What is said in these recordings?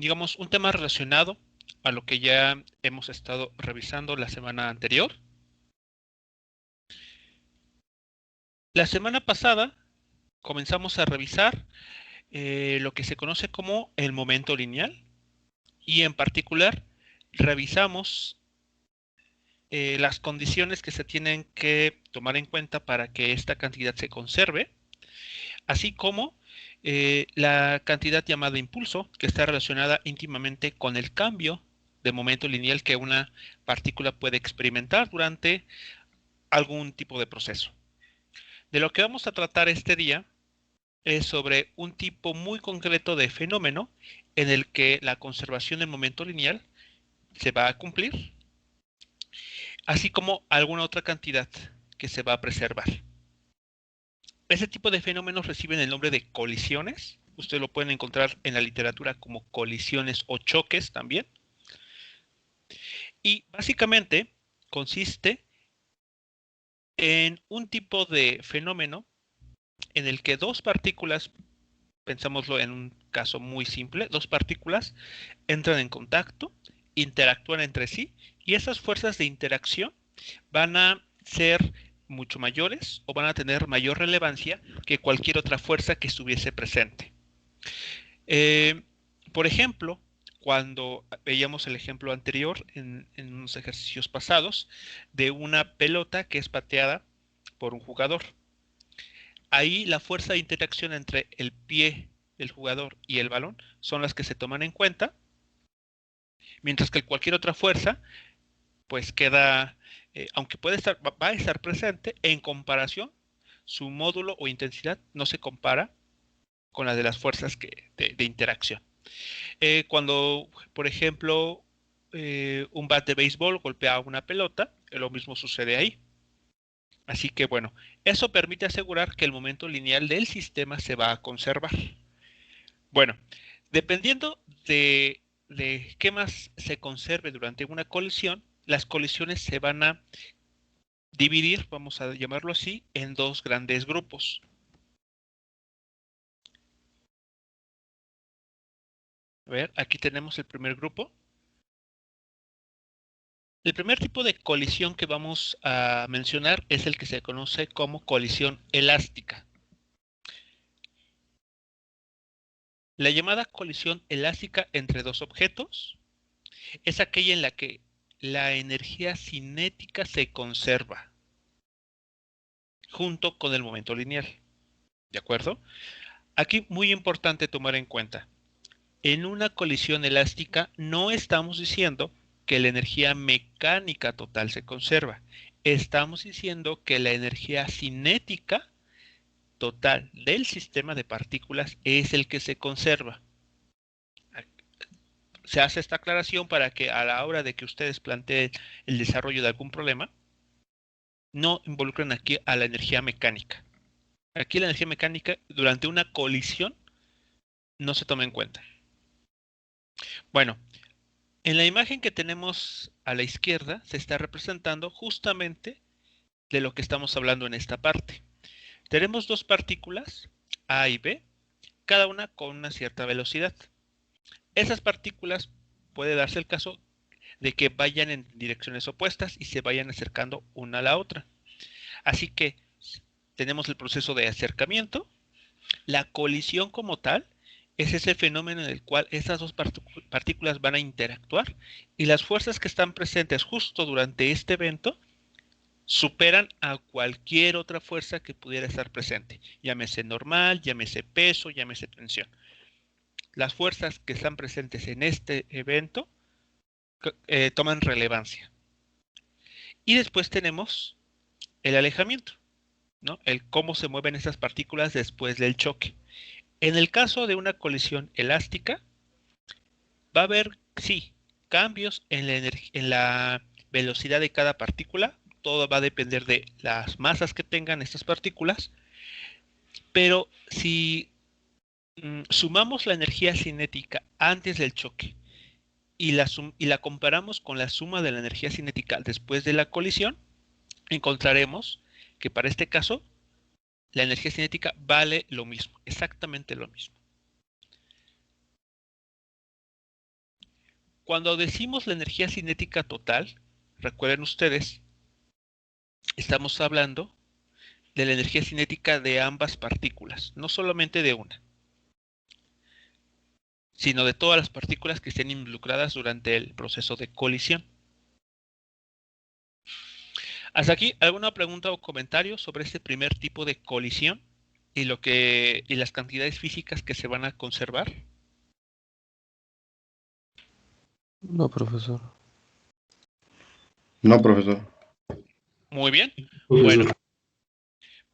digamos, un tema relacionado a lo que ya hemos estado revisando la semana anterior. La semana pasada comenzamos a revisar lo que se conoce como el momento lineal y en particular revisamos las condiciones que se tienen que tomar en cuenta para que esta cantidad se conserve, así como la cantidad llamada impulso, que está relacionada íntimamente con el cambio de momento lineal que una partícula puede experimentar durante algún tipo de proceso. De lo que vamos a tratar este día es sobre un tipo muy concreto de fenómeno en el que la conservación del momento lineal se va a cumplir, así como alguna otra cantidad que se va a preservar. Este tipo de fenómenos reciben el nombre de colisiones. Ustedes lo pueden encontrar en la literatura como colisiones o choques también. Y básicamente consiste en un tipo de fenómeno en el que dos partículas, pensámoslo en un caso muy simple, dos partículas entran en contacto, interactúan entre sí y esas fuerzas de interacción van a ser mucho mayores o van a tener mayor relevancia que cualquier otra fuerza que estuviese presente. Eh, por ejemplo, cuando veíamos el ejemplo anterior en unos ejercicios pasados de una pelota que es pateada por un jugador. Ahí la fuerza de interacción entre el pie del jugador y el balón son las que se toman en cuenta, mientras que cualquier otra fuerza pues queda, aunque puede estar, va a estar presente, en comparación, su módulo o intensidad no se compara con la de las fuerzas de interacción. Cuando, por ejemplo, un bat de béisbol golpea una pelota, lo mismo sucede ahí. Así que bueno, eso permite asegurar que el momento lineal del sistema se va a conservar. Bueno, dependiendo de qué más se conserve durante una colisión, las colisiones se van a dividir, vamos a llamarlo así, en dos grandes grupos. A ver, aquí tenemos el primer grupo. El primer tipo de colisión que vamos a mencionar es el que se conoce como colisión elástica. La llamada colisión elástica entre dos objetos es aquella en la que la energía cinética se conserva junto con el momento lineal. ¿De acuerdo? Aquí muy importante tomar en cuenta. En una colisión elástica no estamos diciendo que la energía mecánica total se conserva. Estamos diciendo que la energía cinética total del sistema de partículas es el que se conserva. Se hace esta aclaración para que a la hora de que ustedes planteen el desarrollo de algún problema, no involucren aquí a la energía mecánica. Aquí la energía mecánica durante una colisión no se toma en cuenta. Bueno, en la imagen que tenemos a la izquierda se está representando justamente de lo que estamos hablando en esta parte. Tenemos dos partículas, A y B, cada una con una cierta velocidad. Esas partículas puede darse el caso de que vayan en direcciones opuestas y se vayan acercando una a la otra. Así que tenemos el proceso de acercamiento. La colisión como tal es ese fenómeno en el cual esas dos partículas van a interactuar y las fuerzas que están presentes justo durante este evento superan a cualquier otra fuerza que pudiera estar presente. Llámese normal, llámese peso, llámese tensión. Las fuerzas que están presentes en este evento toman relevancia. Y después tenemos el alejamiento, ¿no? El cómo se mueven esas partículas después del choque. En el caso de una colisión elástica, va a haber, sí, cambios en la velocidad de cada partícula. Todo va a depender de las masas que tengan estas partículas. Pero si sumamos la energía cinética antes del choque y la comparamos con la suma de la energía cinética después de la colisión, encontraremos que para este caso la energía cinética vale lo mismo, exactamente lo mismo. Cuando decimos la energía cinética total, recuerden ustedes, estamos hablando de la energía cinética de ambas partículas, no solamente de una, sino de todas las partículas que estén involucradas durante el proceso de colisión. Hasta aquí, ¿alguna pregunta o comentario sobre este primer tipo de colisión y las cantidades físicas que se van a conservar? No, profesor. No, profesor. Muy bien. Profesor. Bueno,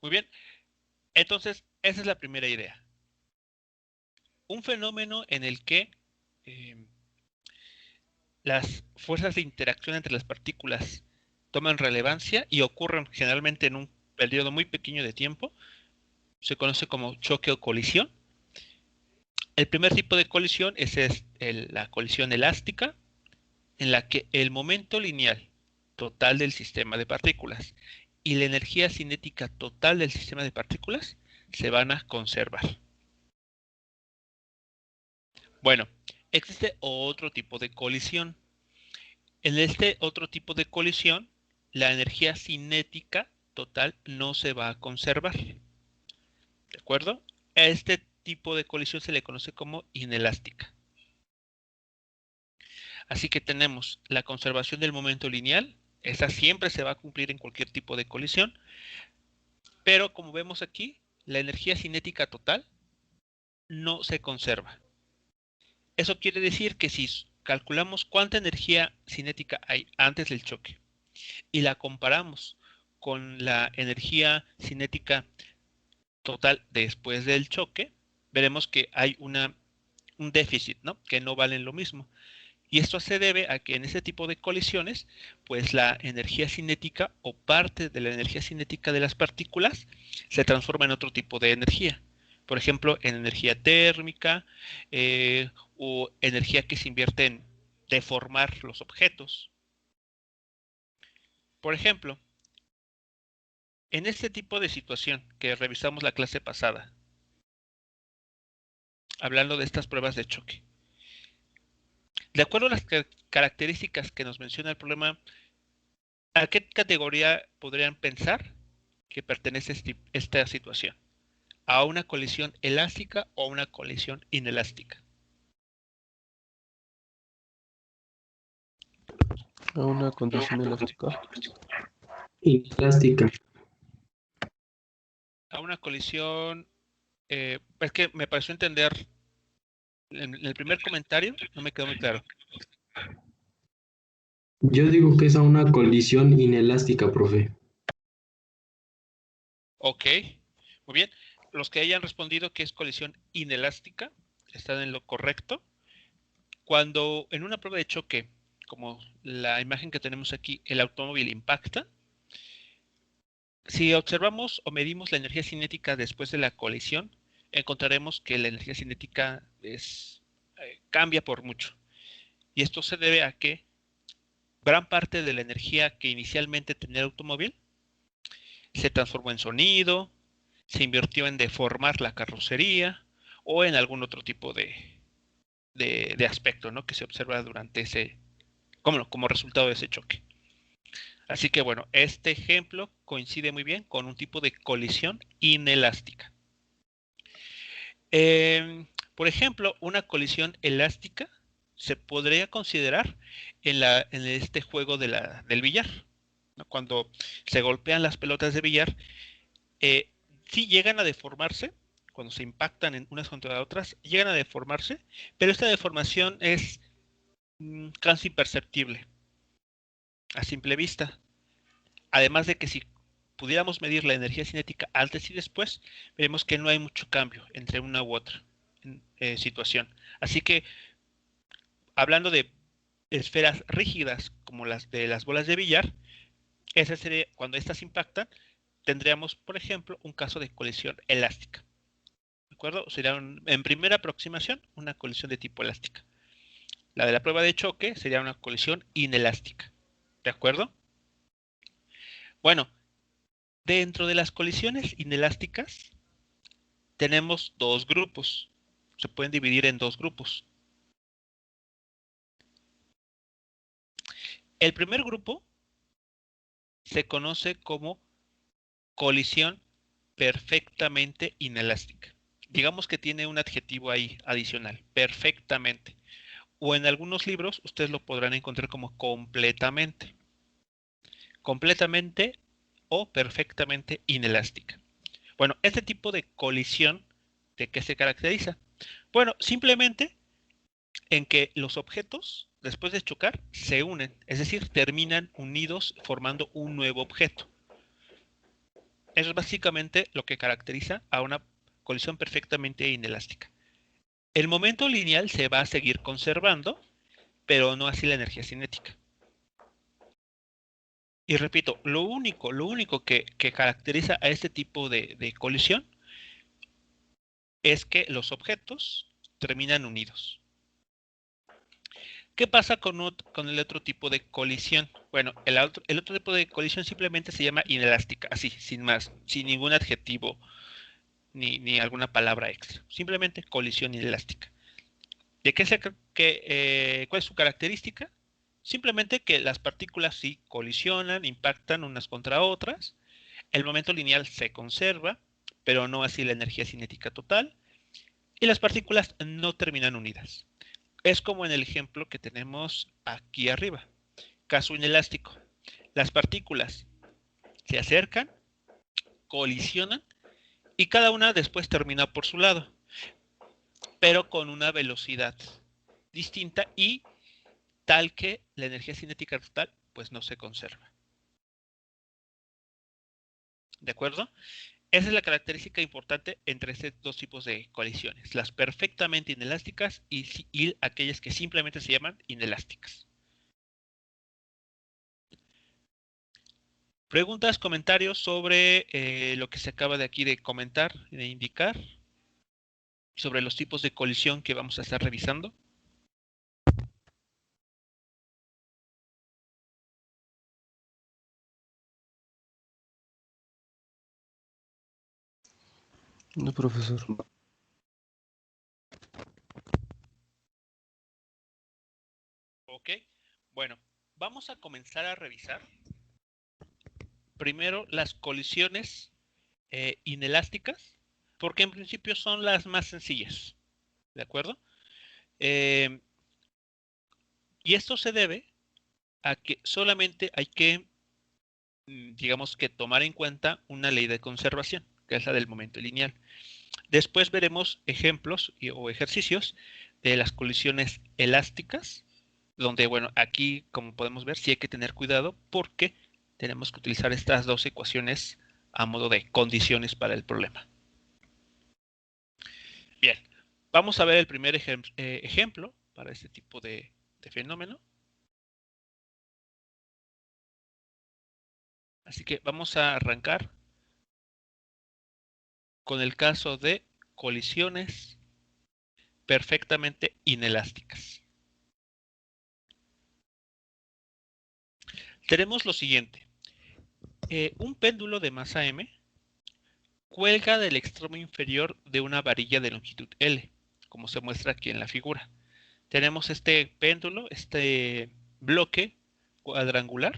muy bien. Entonces, esa es la primera idea. Un fenómeno en el que las fuerzas de interacción entre las partículas toman relevancia y ocurren generalmente en un periodo muy pequeño de tiempo, se conoce como choque o colisión. El primer tipo de colisión es la colisión elástica, en la que el momento lineal total del sistema de partículas y la energía cinética total del sistema de partículas se van a conservar. Bueno, existe otro tipo de colisión. En este otro tipo de colisión, la energía cinética total no se va a conservar. ¿De acuerdo? A este tipo de colisión se le conoce como inelástica. Así que tenemos la conservación del momento lineal. Esa siempre se va a cumplir en cualquier tipo de colisión. Pero como vemos aquí, la energía cinética total no se conserva. Eso quiere decir que si calculamos cuánta energía cinética hay antes del choque y la comparamos con la energía cinética total después del choque, veremos que hay un déficit, ¿no? Que no valen lo mismo. Y esto se debe a que en este tipo de colisiones, pues la energía cinética o parte de la energía cinética de las partículas se transforma en otro tipo de energía. Por ejemplo, en energía térmica o energía que se invierte en deformar los objetos. Por ejemplo, en este tipo de situación que revisamos la clase pasada, hablando de estas pruebas de choque, de acuerdo a las características que nos menciona el problema, ¿a qué categoría podrían pensar que pertenece esta situación? ¿A una colisión elástica o a una colisión inelástica? A una condición elástica. Elástica. A una colisión, es que me pareció entender en el primer comentario, no me quedó muy claro. Yo digo que es a una colisión inelástica, profe. Ok, muy bien. Los que hayan respondido que es colisión inelástica están en lo correcto. Cuando en una prueba de choque, como la imagen que tenemos aquí, el automóvil impacta, si observamos o medimos la energía cinética después de la colisión, encontraremos que la energía cinética cambia por mucho. Y esto se debe a que gran parte de la energía que inicialmente tenía el automóvil se transformó en sonido, se invirtió en deformar la carrocería o en algún otro tipo de aspecto, ¿no? Que se observa durante como resultado de ese choque. Así que bueno, este ejemplo coincide muy bien con un tipo de colisión inelástica. Por ejemplo, una colisión elástica se podría considerar en este juego del billar, ¿no? Cuando se golpean las pelotas de billar, sí llegan a deformarse, cuando se impactan en unas contra otras, llegan a deformarse, pero esta deformación es casi imperceptible a simple vista. Además de que si pudiéramos medir la energía cinética antes y después, veremos que no hay mucho cambio entre una u otra situación. Así que, hablando de esferas rígidas como las de las bolas de billar, esa sería, cuando estas impactan, tendríamos, por ejemplo, un caso de colisión elástica. ¿De acuerdo? Sería en primera aproximación una colisión de tipo elástica. La de la prueba de choque sería una colisión inelástica. ¿De acuerdo? Bueno, dentro de las colisiones inelásticas tenemos dos grupos. Se pueden dividir en dos grupos. El primer grupo se conoce como colisión perfectamente inelástica. Digamos que tiene un adjetivo ahí adicional, perfectamente. O en algunos libros ustedes lo podrán encontrar como completamente. Completamente o perfectamente inelástica. Bueno, este tipo de colisión, ¿de qué se caracteriza? Bueno, simplemente en que los objetos, después de chocar, se unen, es decir, terminan unidos formando un nuevo objeto. Eso es básicamente lo que caracteriza a una colisión perfectamente inelástica. El momento lineal se va a seguir conservando, pero no así la energía cinética. Y repito, lo único que caracteriza a este tipo de colisión es que los objetos terminan unidos. ¿Qué pasa con el otro tipo de colisión? Bueno, el otro tipo de colisión simplemente se llama inelástica, así, sin más, sin ningún adjetivo ni alguna palabra extra. Simplemente colisión inelástica. ¿De qué cuál es su característica? Simplemente que las partículas sí colisionan, impactan unas contra otras, el momento lineal se conserva, pero no así la energía cinética total, y las partículas no terminan unidas. Es como en el ejemplo que tenemos aquí arriba. Caso inelástico. Las partículas se acercan, colisionan y cada una después termina por su lado, pero con una velocidad distinta y tal que la energía cinética total pues no se conserva. ¿De acuerdo? Esa es la característica importante entre estos dos tipos de colisiones, las perfectamente inelásticas y aquellas que simplemente se llaman inelásticas. Preguntas, comentarios sobre lo que se acaba de aquí de comentar, de indicar, sobre los tipos de colisión que vamos a estar revisando. No, profesor. Ok, bueno, vamos a comenzar a revisar primero las colisiones inelásticas, porque en principio son las más sencillas, ¿de acuerdo? Y esto se debe a que solamente hay que, digamos que tomar en cuenta una ley de conservación, que es la del momento lineal. Después veremos ejemplos o ejercicios de las colisiones elásticas, donde, bueno, aquí, como podemos ver, sí hay que tener cuidado porque tenemos que utilizar estas dos ecuaciones a modo de condiciones para el problema. Bien, vamos a ver el primer ejemplo para este tipo de fenómeno. Así que vamos a arrancar con el caso de colisiones perfectamente inelásticas. Tenemos lo siguiente. Un péndulo de masa m cuelga del extremo inferior de una varilla de longitud L, como se muestra aquí en la figura. Tenemos este péndulo, este bloque cuadrangular,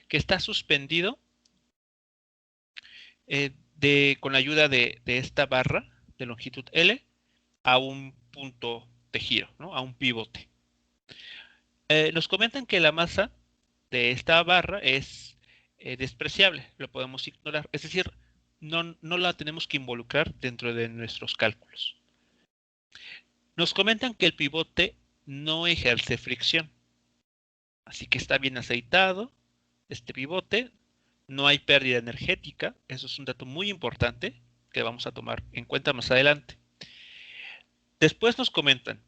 que está suspendido con la ayuda de esta barra de longitud L a un punto de giro, ¿no? A un pivote. Nos comentan que la masa de esta barra es despreciable, lo podemos ignorar, es decir, no la tenemos que involucrar dentro de nuestros cálculos. Nos comentan que el pivote no ejerce fricción, así que está bien aceitado este pivote, no hay pérdida energética, eso es un dato muy importante que vamos a tomar en cuenta más adelante. Después nos comentan,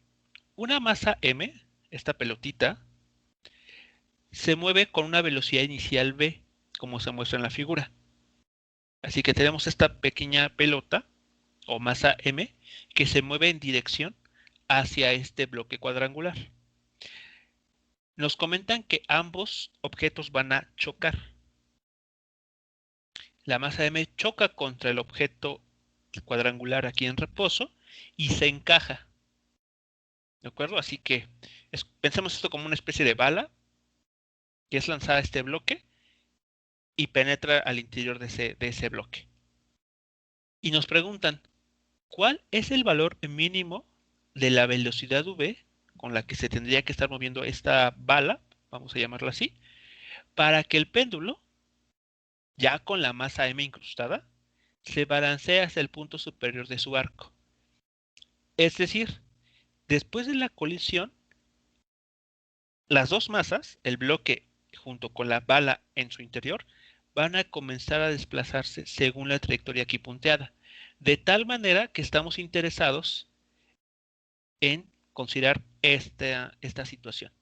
una masa m, esta pelotita, se mueve con una velocidad inicial v, como se muestra en la figura. Así que tenemos esta pequeña pelota o masa m que se mueve en dirección hacia este bloque cuadrangular. Nos comentan que ambos objetos van a chocar. La masa m choca contra el objeto cuadrangular aquí en reposo y se encaja. ¿De acuerdo? Así que pensemos esto como una especie de bala que es lanzada a este bloque y penetra al interior de ese bloque. Y nos preguntan, ¿cuál es el valor mínimo de la velocidad v con la que se tendría que estar moviendo esta bala, vamos a llamarla así, para que el péndulo, ya con la masa m incrustada, se balancee hacia el punto superior de su arco? Es decir, después de la colisión, las dos masas, el bloque junto con la bala en su interior, van a comenzar a desplazarse según la trayectoria aquí punteada, de tal manera que estamos interesados en considerar esta situación.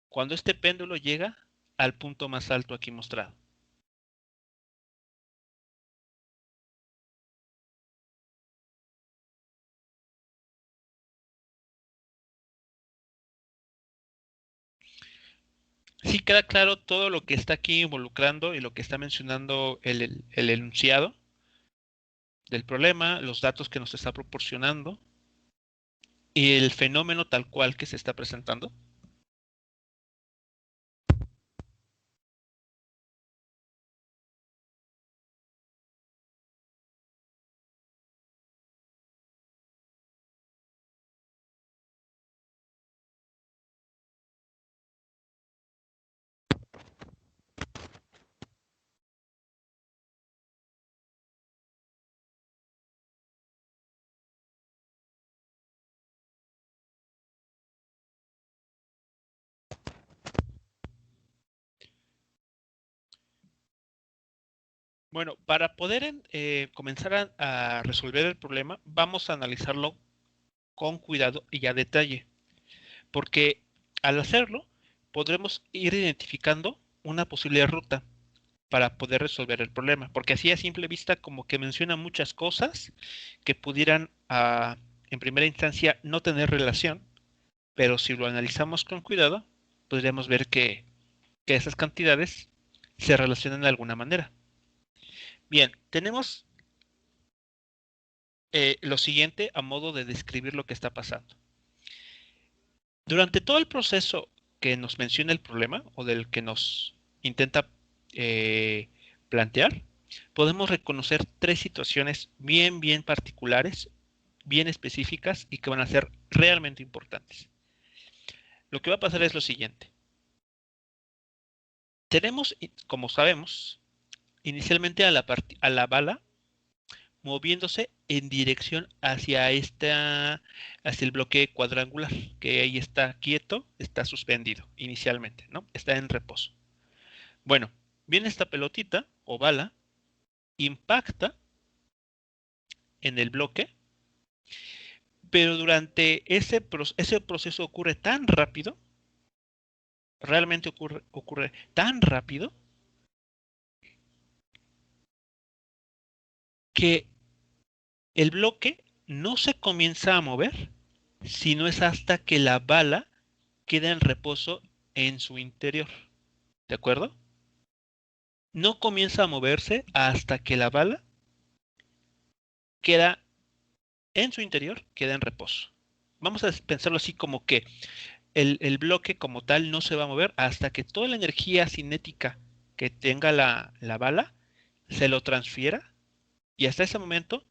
Cuando este péndulo llega al punto más alto aquí mostrado. Sí queda claro todo lo que está aquí involucrando y lo que está mencionando el enunciado del problema, los datos que nos está proporcionando y el fenómeno tal cual que se está presentando. Bueno, para poder comenzar a resolver el problema, vamos a analizarlo con cuidado y a detalle, porque al hacerlo podremos ir identificando una posible ruta para poder resolver el problema, porque así a simple vista como que menciona muchas cosas que pudieran en primera instancia no tener relación, pero si lo analizamos con cuidado, podríamos ver que esas cantidades se relacionan de alguna manera. Bien, tenemos lo siguiente a modo de describir lo que está pasando. Durante todo el proceso que nos menciona el problema o del que nos intenta plantear, podemos reconocer tres situaciones bien particulares, bien específicas y que van a ser realmente importantes. Lo que va a pasar es lo siguiente. Tenemos, como sabemos, inicialmente a la bala moviéndose en dirección hacia el bloque cuadrangular, que ahí está quieto, está suspendido inicialmente, ¿no? Está en reposo. Bueno, viene esta pelotita o bala, impacta en el bloque, pero durante ese proceso ocurre tan rápido, realmente ocurre tan rápido, que el bloque no se comienza a mover, sino es hasta que la bala queda en reposo en su interior. ¿De acuerdo? No comienza a moverse hasta que la bala queda en su interior, queda en reposo. Vamos a pensarlo así como que el bloque como tal no se va a mover hasta que toda la energía cinética que tenga la bala se lo transfiera y hasta ese momento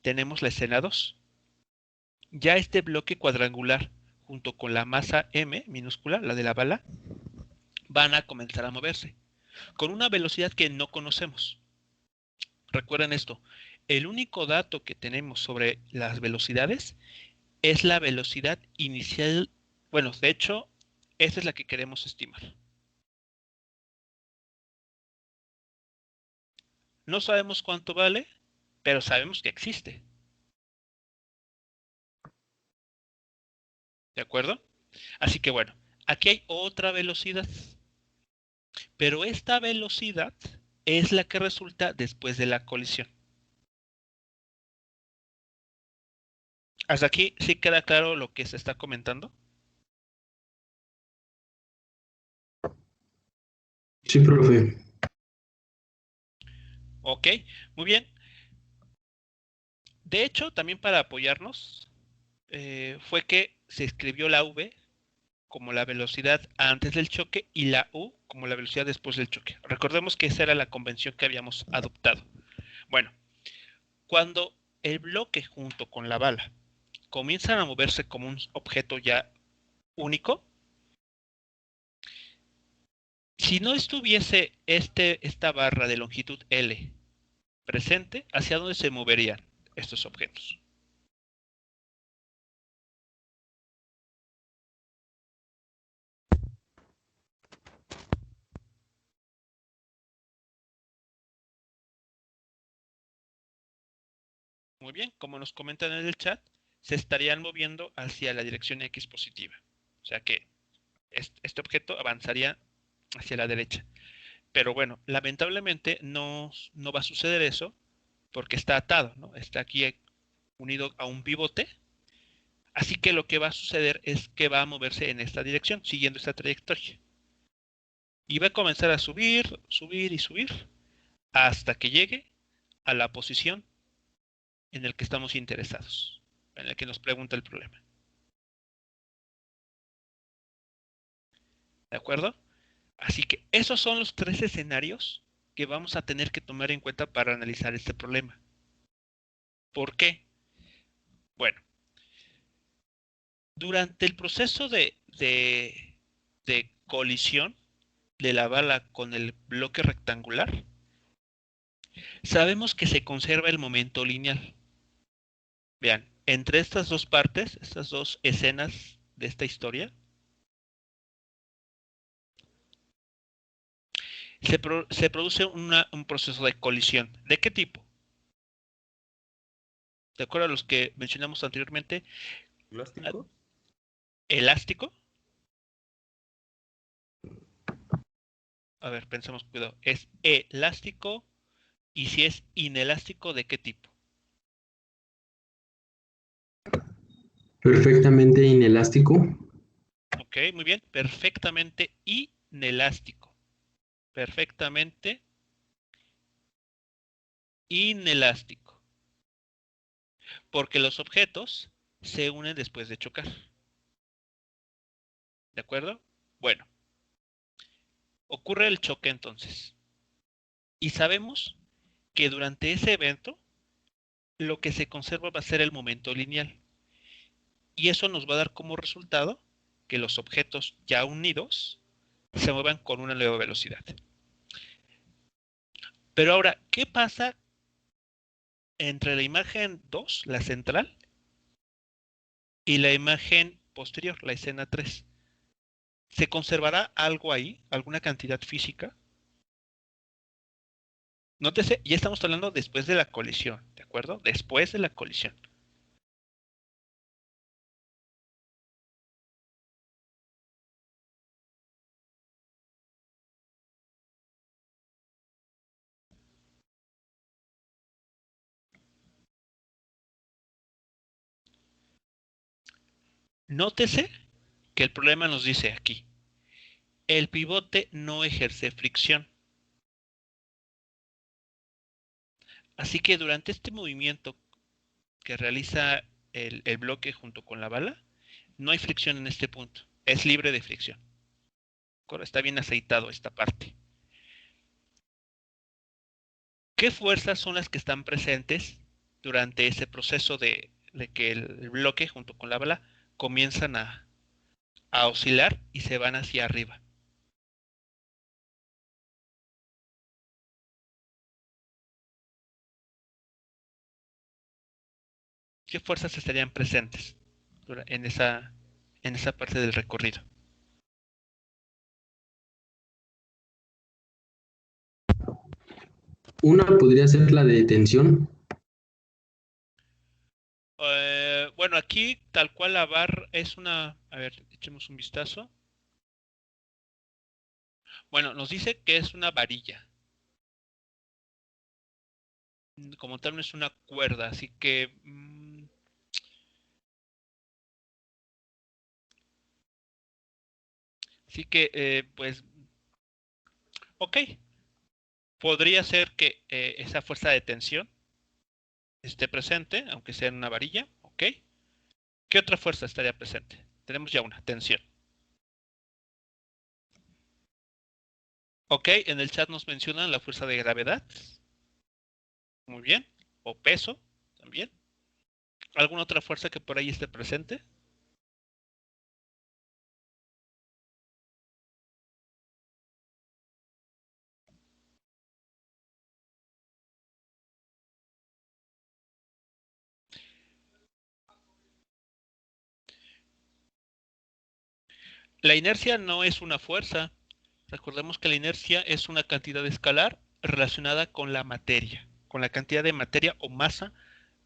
tenemos la escena 2. Ya este bloque cuadrangular junto con la masa m minúscula, la de la bala, van a comenzar a moverse con una velocidad que no conocemos. Recuerden esto, el único dato que tenemos sobre las velocidades es la velocidad inicial. Bueno, de hecho, esa es la que queremos estimar. No sabemos cuánto vale, pero sabemos que existe. ¿De acuerdo? Así que bueno, aquí hay otra velocidad, pero esta velocidad es la que resulta después de la colisión. ¿Hasta aquí sí queda claro lo que se está comentando? Sí, profe. Ok, muy bien. De hecho, también para apoyarnos, fue que se escribió la V como la velocidad antes del choque y la U como la velocidad después del choque. Recordemos que esa era la convención que habíamos adoptado. Bueno, cuando el bloque junto con la bala comienzan a moverse como un objeto ya único, si no estuviese esta barra de longitud L presente, ¿hacia dónde se moverían estos objetos? Muy bien, como nos comentan en el chat, se estarían moviendo hacia la dirección X positiva. O sea que este objeto avanzaría hacia la derecha. Pero bueno, lamentablemente no va a suceder eso porque está atado, ¿no? Está aquí unido a un pivote. Así que lo que va a suceder es que va a moverse en esta dirección, siguiendo esta trayectoria. Y va a comenzar a subir, subir y subir hasta que llegue a la posición en la que estamos interesados, en la que nos pregunta el problema. ¿De acuerdo? Así que esos son los tres escenarios que vamos a tener que tomar en cuenta para analizar este problema. ¿Por qué? Bueno, durante el proceso de colisión de la bala con el bloque rectangular, sabemos que se conserva el momento lineal. Vean, entre estas dos partes, estas dos escenas de esta historia, se produce un proceso de colisión. ¿De qué tipo? De acuerdo a los que mencionamos anteriormente, ¿Plástico? elástico. A ver, pensemos, cuidado. ¿Es elástico? Y si es inelástico, ¿de qué tipo? Perfectamente inelástico. Ok, muy bien. Perfectamente inelástico. Perfectamente inelástico. Porque los objetos se unen después de chocar. ¿De acuerdo? Bueno, ocurre el choque entonces. Y sabemos que durante ese evento lo que se conserva va a ser el momento lineal. Y eso nos va a dar como resultado que los objetos ya unidos se muevan con una nueva velocidad. Pero ahora, ¿qué pasa entre la imagen 2, la central, y la imagen posterior, la escena 3? ¿Se conservará algo ahí, alguna cantidad física? Nótese, ya estamos hablando después de la colisión, ¿de acuerdo? Después de la colisión. Nótese que el problema nos dice aquí, el pivote no ejerce fricción. Así que durante este movimiento que realiza el bloque junto con la bala, no hay fricción en este punto. Es libre de fricción. Está bien aceitado esta parte. ¿Qué fuerzas son las que están presentes durante ese proceso de que el bloque junto con la bala comienzan a oscilar y se van hacia arriba? ¿Qué fuerzas estarían presentes en esa parte del recorrido? Una podría ser la de tensión. Bueno, aquí tal cual la barra es una... A ver, echemos un vistazo. Bueno, nos dice que es una varilla. Como tal no es una cuerda, así que... así que, pues... Ok. Podría ser que esa fuerza de tensión esté presente, aunque sea en una varilla. Ok. ¿Qué otra fuerza estaría presente? Tenemos ya una, tensión. Ok, en el chat nos mencionan la fuerza de gravedad. Muy bien. O peso también. ¿Alguna otra fuerza que por ahí esté presente? La inercia no es una fuerza. Recordemos que la inercia es una cantidad escalar relacionada con la materia, con la cantidad de materia o masa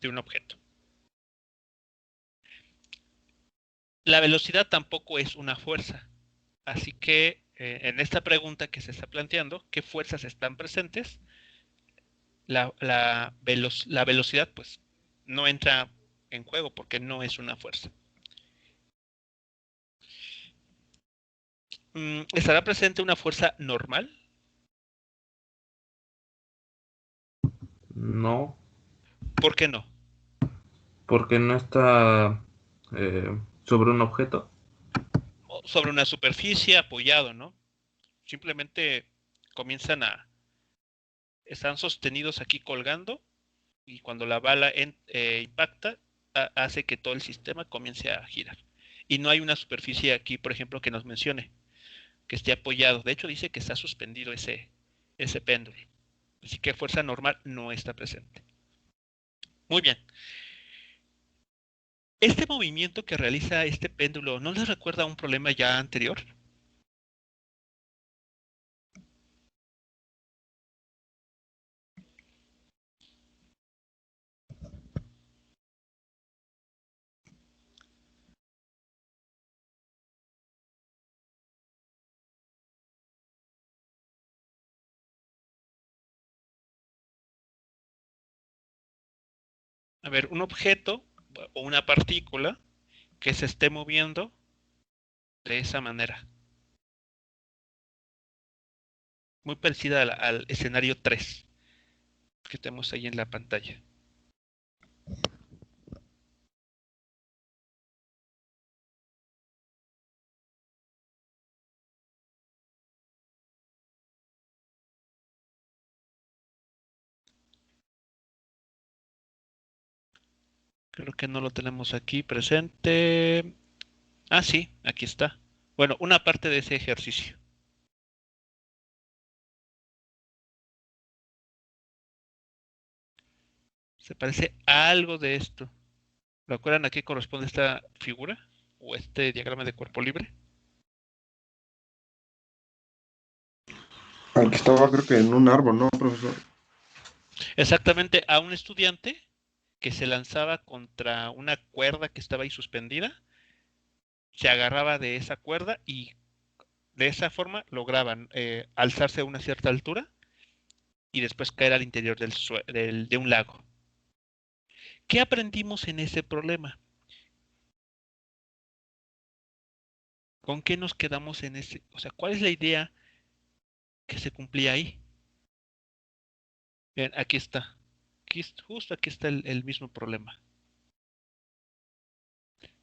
de un objeto. La velocidad tampoco es una fuerza. Así que en esta pregunta que se está planteando, ¿qué fuerzas están presentes? La velocidad pues no entra en juego porque no es una fuerza. ¿Estará presente una fuerza normal? No, ¿Por qué no? porque no está sobre un objeto. O sobre una superficie apoyado, ¿no? Simplemente comienzan a... Están sostenidos aquí colgando y cuando la bala impacta, hace que todo el sistema comience a girar. Y no hay una superficie aquí, por ejemplo, que nos mencione que esté apoyado. De hecho, dice que está suspendido ese péndulo. Así que fuerza normal no está presente. Muy bien. Este movimiento que realiza este péndulo, ¿no les recuerda a un problema ya anterior? A ver, un objeto o una partícula que se esté moviendo de esa manera. Muy parecida al escenario 3 que tenemos ahí en la pantalla. Creo que no lo tenemos aquí presente. Ah, sí, aquí está. Bueno, una parte de ese ejercicio. Se parece a algo de esto. ¿Lo acuerdan a qué corresponde esta figura? ¿O este diagrama de cuerpo libre? Al que estaba creo que en un árbol, ¿no, profesor? Exactamente a un estudiante que se lanzaba contra una cuerda que estaba ahí suspendida, se agarraba de esa cuerda y de esa forma lograban alzarse a una cierta altura y después caer al interior de un lago. ¿Qué aprendimos en ese problema? ¿Con qué nos quedamos en ese? O sea, ¿cuál es la idea que se cumplía ahí? Bien, aquí está. Justo aquí está el mismo problema.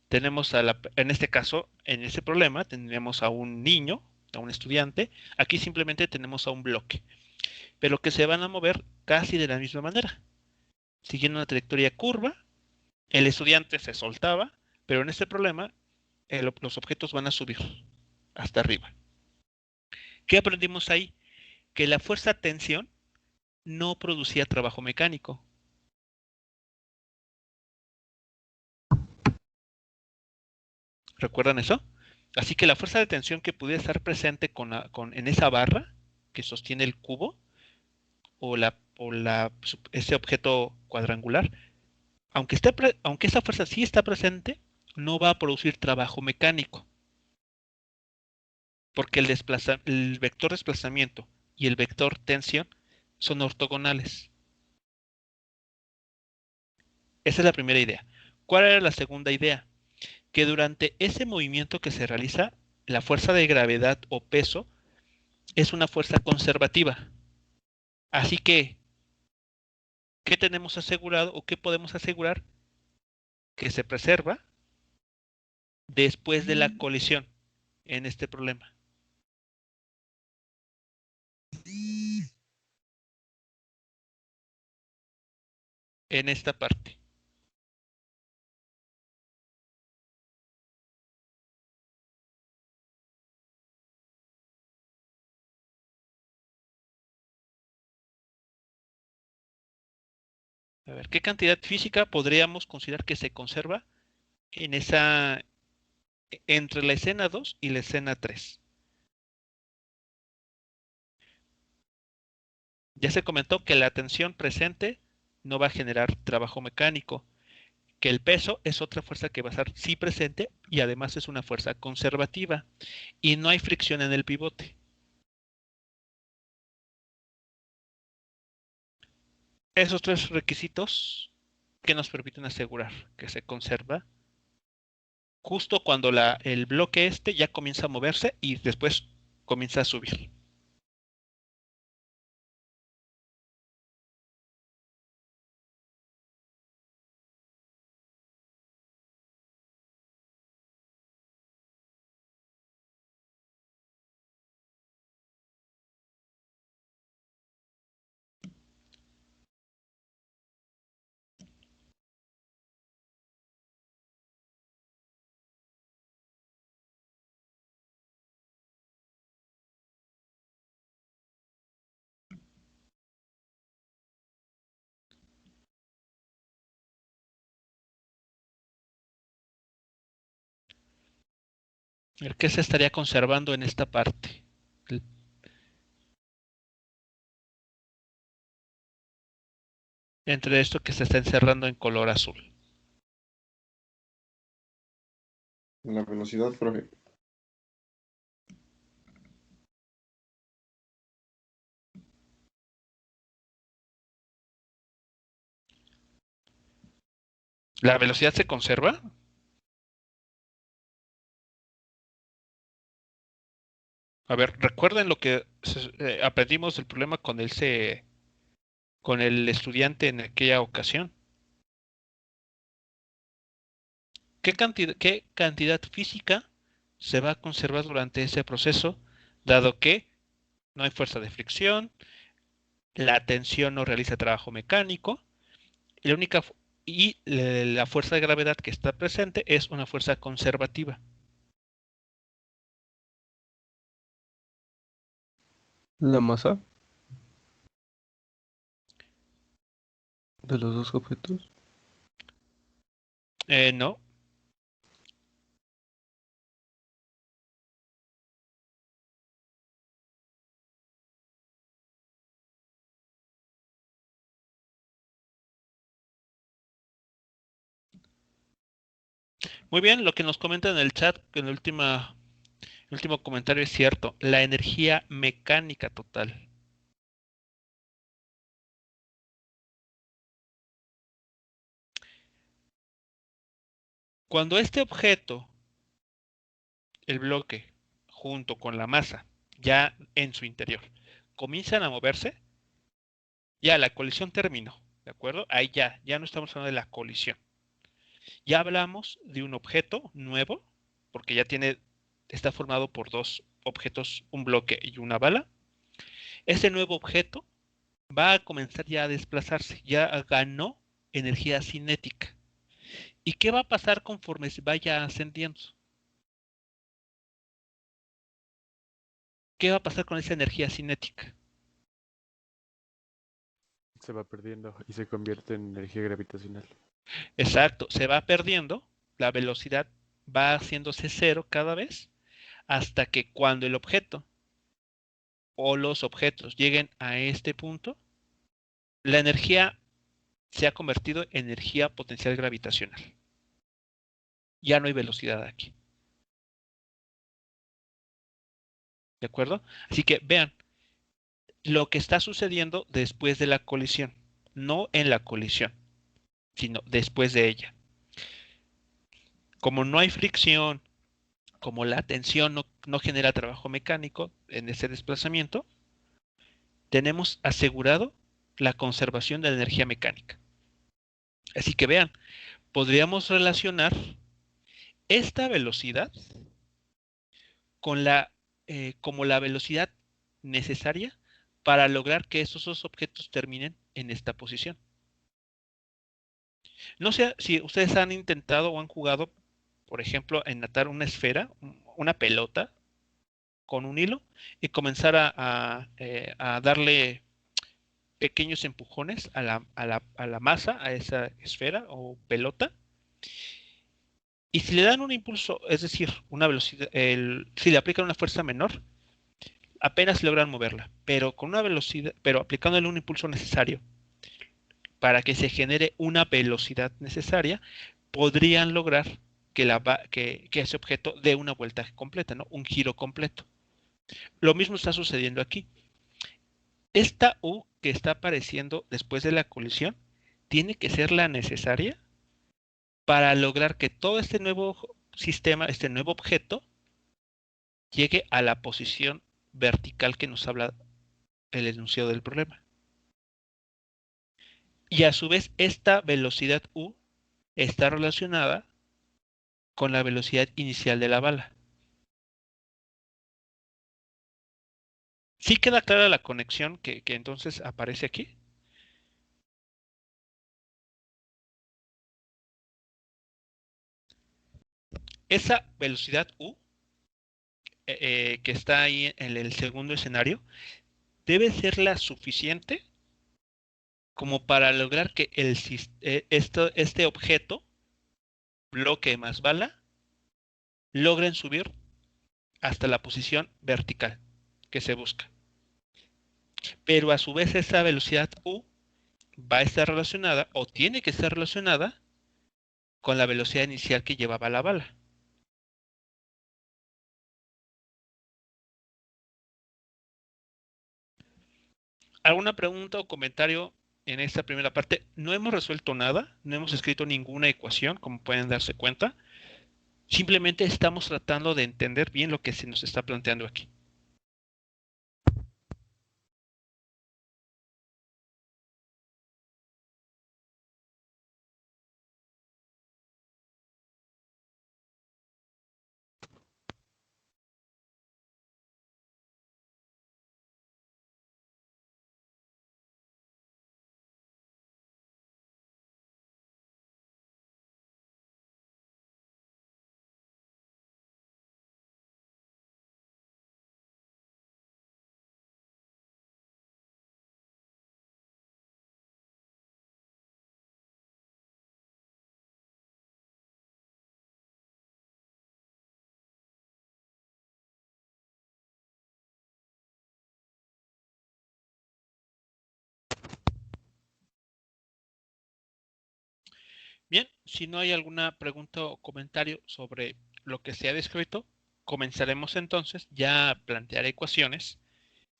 Tenemos en este caso, en ese problema, tenemos a un niño, a un estudiante. Aquí simplemente tenemos a un bloque, pero que se van a mover casi de la misma manera, siguiendo una trayectoria curva. El estudiante se soltaba, pero en este problema los objetos van a subir hasta arriba. ¿Qué aprendimos ahí? Que la fuerza tensión no producía trabajo mecánico. ¿Recuerdan eso? Así que la fuerza de tensión que pudiera estar presente en esa barra que sostiene el cubo o ese objeto cuadrangular, aunque esa fuerza sí está presente, no va a producir trabajo mecánico, porque el vector desplazamiento y el vector tensión son ortogonales. Esa es la primera idea. ¿Cuál era la segunda idea? Que durante ese movimiento que se realiza, la fuerza de gravedad o peso es una fuerza conservativa. Así que, ¿qué tenemos asegurado o qué podemos asegurar? Que se preserva después de la colisión en este problema. en esta parte. A ver, ¿qué cantidad física podríamos considerar que se conserva en esa, entre la escena 2 y la escena 3? Ya se comentó que la tensión presente no va a generar trabajo mecánico, que el peso es otra fuerza que va a estar sí presente y además es una fuerza conservativa y no hay fricción en el pivote. Esos tres requisitos que nos permiten asegurar que se conserva justo cuando el bloque este ya comienza a moverse y después comienza a subir. ¿Qué se estaría conservando en esta parte? Entre esto que se está encerrando en color azul. La velocidad, profe. ¿La velocidad se conserva? A ver, recuerden lo que aprendimos del problema con el estudiante en aquella ocasión. ¿Qué cantidad física se va a conservar durante ese proceso, dado que no hay fuerza de fricción, la tensión no realiza trabajo mecánico, y la fuerza de gravedad que está presente es una fuerza conservativa? La masa de los dos objetos. No. Muy bien, lo que nos comenta en el chat, en el último comentario es cierto. La energía mecánica total. Cuando este objeto, el bloque, junto con la masa, ya en su interior, comienzan a moverse, ya la colisión terminó, ¿de acuerdo? Ahí ya no estamos hablando de la colisión. Ya hablamos de un objeto nuevo, porque está formado por dos objetos, un bloque y una bala. Ese nuevo objeto va a comenzar ya a desplazarse, ya ganó energía cinética. ¿Y qué va a pasar conforme se vaya ascendiendo? ¿Qué va a pasar con esa energía cinética? Se va perdiendo y se convierte en energía gravitacional. Exacto, se va perdiendo, la velocidad va haciéndose cero cada vez, hasta que cuando el objeto o los objetos lleguen a este punto, la energía se ha convertido en energía potencial gravitacional. Ya no hay velocidad aquí. ¿De acuerdo? Así que vean lo que está sucediendo después de la colisión, no en la colisión, sino después de ella. Como no hay fricción, como la tensión no genera trabajo mecánico en ese desplazamiento, tenemos asegurado la conservación de la energía mecánica. Así que vean, podríamos relacionar esta velocidad con como la velocidad necesaria para lograr que esos dos objetos terminen en esta posición. No sé si ustedes han intentado o han jugado, por ejemplo, en atar una esfera, una pelota, con un hilo y comenzar a darle pequeños empujones a la masa, a esa esfera o pelota. Y si le dan un impulso, es decir, una velocidad, si le aplican una fuerza menor, apenas logran moverla, pero con una velocidad, pero aplicándole un impulso necesario para que se genere una velocidad necesaria, podrían lograr que ese objeto dé una vuelta completa, ¿no? Un giro completo. Lo mismo está sucediendo aquí. Esta U que está apareciendo después de la colisión tiene que ser la necesaria para lograr que todo este nuevo sistema, este nuevo objeto, llegue a la posición vertical que nos habla el enunciado del problema. Y a su vez, esta velocidad U está relacionada con la velocidad inicial de la bala. ¿Sí queda clara la conexión que entonces aparece aquí? Esa velocidad U que está ahí en el segundo escenario debe ser la suficiente como para lograr que este objeto, bloque más bala, logren subir hasta la posición vertical que se busca. Pero a su vez esa velocidad U va a estar relacionada o tiene que estar relacionada con la velocidad inicial que llevaba la bala. ¿Alguna pregunta o comentario en esta primera parte? No hemos resuelto nada, no hemos escrito ninguna ecuación, como pueden darse cuenta. Simplemente estamos tratando de entender bien lo que se nos está planteando aquí. Bien, si no hay alguna pregunta o comentario sobre lo que se ha descrito, comenzaremos entonces ya a plantear ecuaciones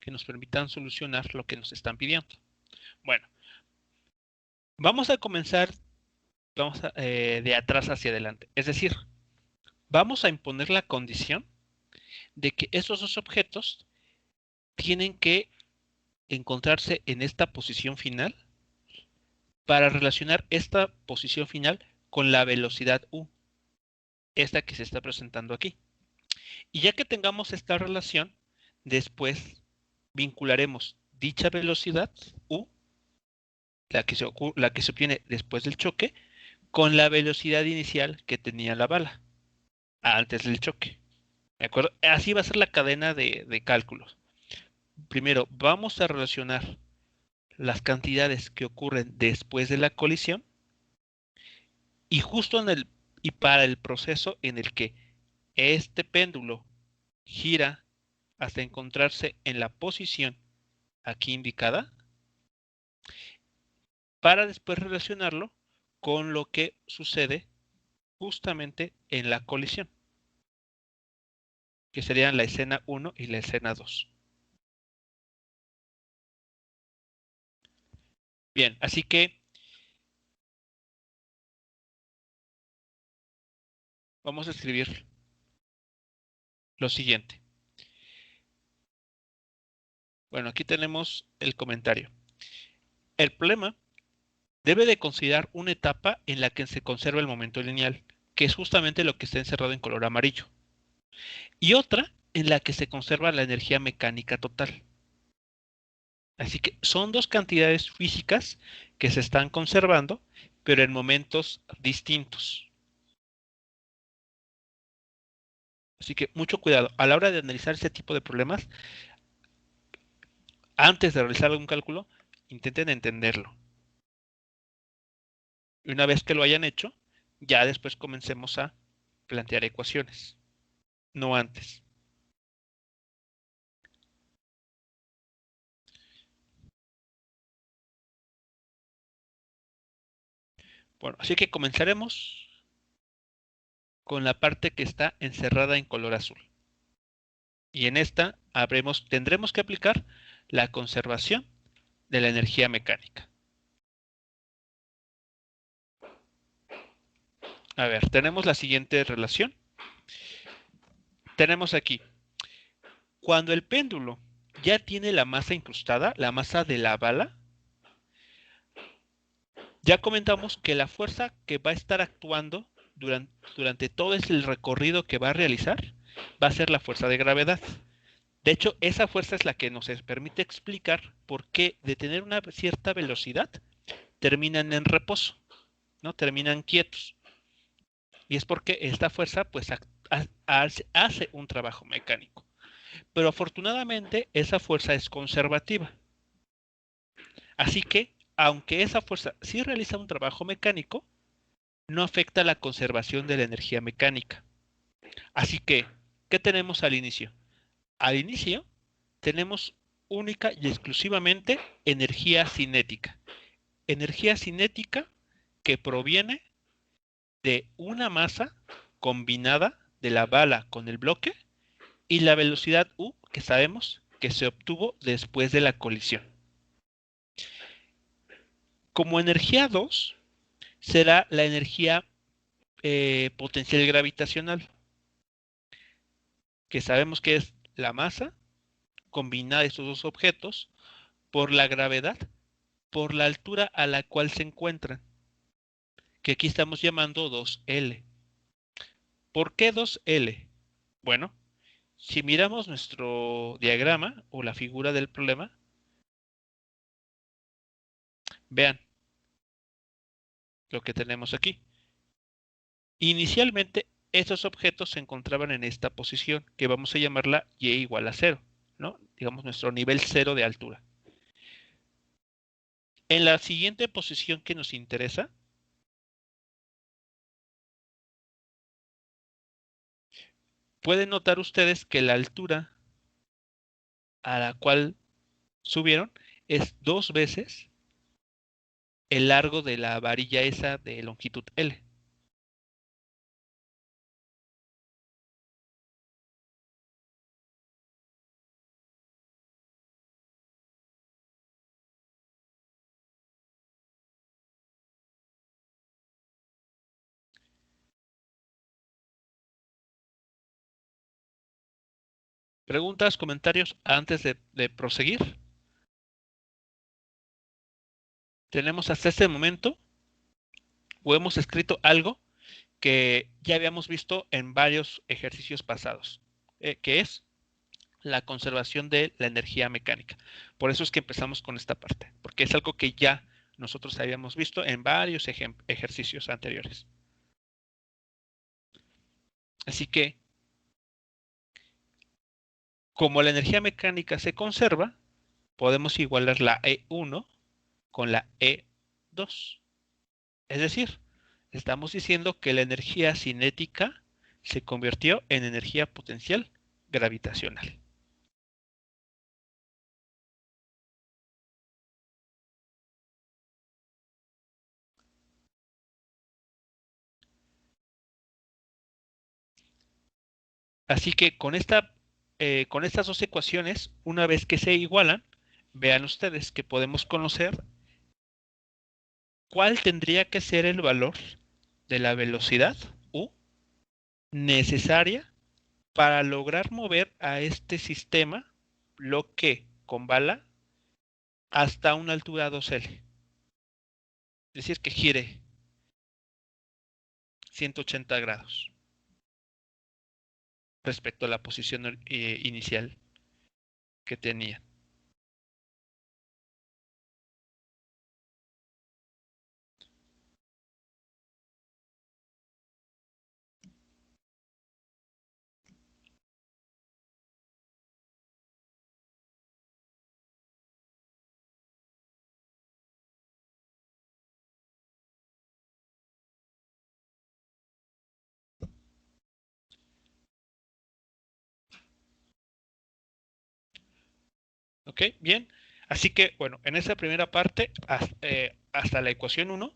que nos permitan solucionar lo que nos están pidiendo. Bueno, vamos a comenzar de atrás hacia adelante. Es decir, vamos a imponer la condición de que esos dos objetos tienen que encontrarse en esta posición final para relacionar esta posición final con la velocidad U, esta que se está presentando aquí. Y ya que tengamos esta relación, después vincularemos dicha velocidad U, la que se obtiene después del choque, con la velocidad inicial que tenía la bala antes del choque. ¿De acuerdo? Así va a ser la cadena de cálculos. Primero, vamos a relacionar las cantidades que ocurren después de la colisión y justo y para el proceso en el que este péndulo gira hasta encontrarse en la posición aquí indicada, para después relacionarlo con lo que sucede justamente en la colisión, que serían la escena 1 y la escena 2. Bien, así que vamos a escribir lo siguiente. Bueno, aquí tenemos el comentario. El problema debe de considerar una etapa en la que se conserva el momento lineal, que es justamente lo que está encerrado en color amarillo, y otra en la que se conserva la energía mecánica total. Así que son dos cantidades físicas que se están conservando, pero en momentos distintos. Así que mucho cuidado. A la hora de analizar ese tipo de problemas, antes de realizar algún cálculo, intenten entenderlo. Y una vez que lo hayan hecho, ya después comencemos a plantear ecuaciones, no antes. Bueno, así que comenzaremos con la parte que está encerrada en color azul. Y en esta tendremos que aplicar la conservación de la energía mecánica. A ver, tenemos la siguiente relación. Tenemos aquí, cuando el péndulo ya tiene la masa incrustada, la masa de la bala, ya comentamos que la fuerza que va a estar actuando durante todo el recorrido que va a realizar va a ser la fuerza de gravedad. De hecho, esa fuerza es la que nos permite explicar por qué de tener una cierta velocidad terminan en reposo, ¿no? Terminan quietos. Y es porque esta fuerza pues hace un trabajo mecánico. Pero afortunadamente esa fuerza es conservativa. Así que, aunque esa fuerza sí realiza un trabajo mecánico, no afecta la conservación de la energía mecánica. Así que, ¿qué tenemos al inicio? Al inicio tenemos única y exclusivamente energía cinética. Energía cinética que proviene de una masa combinada de la bala con el bloque y la velocidad u que sabemos que se obtuvo después de la colisión. Como energía 2 será la energía potencial gravitacional, que sabemos que es la masa combinada de estos dos objetos por la gravedad, por la altura a la cual se encuentran, que aquí estamos llamando 2L. ¿Por qué 2L? Bueno, si miramos nuestro diagrama o la figura del problema, vean lo que tenemos aquí. Inicialmente, estos objetos se encontraban en esta posición, que vamos a llamarla y igual a 0, ¿no? Digamos nuestro nivel 0 de altura. En la siguiente posición que nos interesa, pueden notar ustedes que la altura a la cual subieron es 2 veces el largo de la varilla esa de longitud L. ¿Preguntas, comentarios antes de proseguir? Tenemos hasta este momento o hemos escrito algo que ya habíamos visto en varios ejercicios pasados, que es la conservación de la energía mecánica. Por eso es que empezamos con esta parte, porque es algo que ya nosotros habíamos visto en varios ejercicios anteriores. Así que, como la energía mecánica se conserva, podemos igualar la E1 con la E2. Es decir, estamos diciendo que la energía cinética se convirtió en energía potencial gravitacional. Así que con estas dos ecuaciones, una vez que se igualan, vean ustedes que podemos conocer cuál tendría que ser el valor de la velocidad U necesaria para lograr mover a este sistema bloque con bala hasta una altura 2L. Es decir, que gire 180 grados respecto a la posición inicial que tenía. ¿Ok? Bien. Así que, bueno, en esa primera parte, hasta la ecuación 1,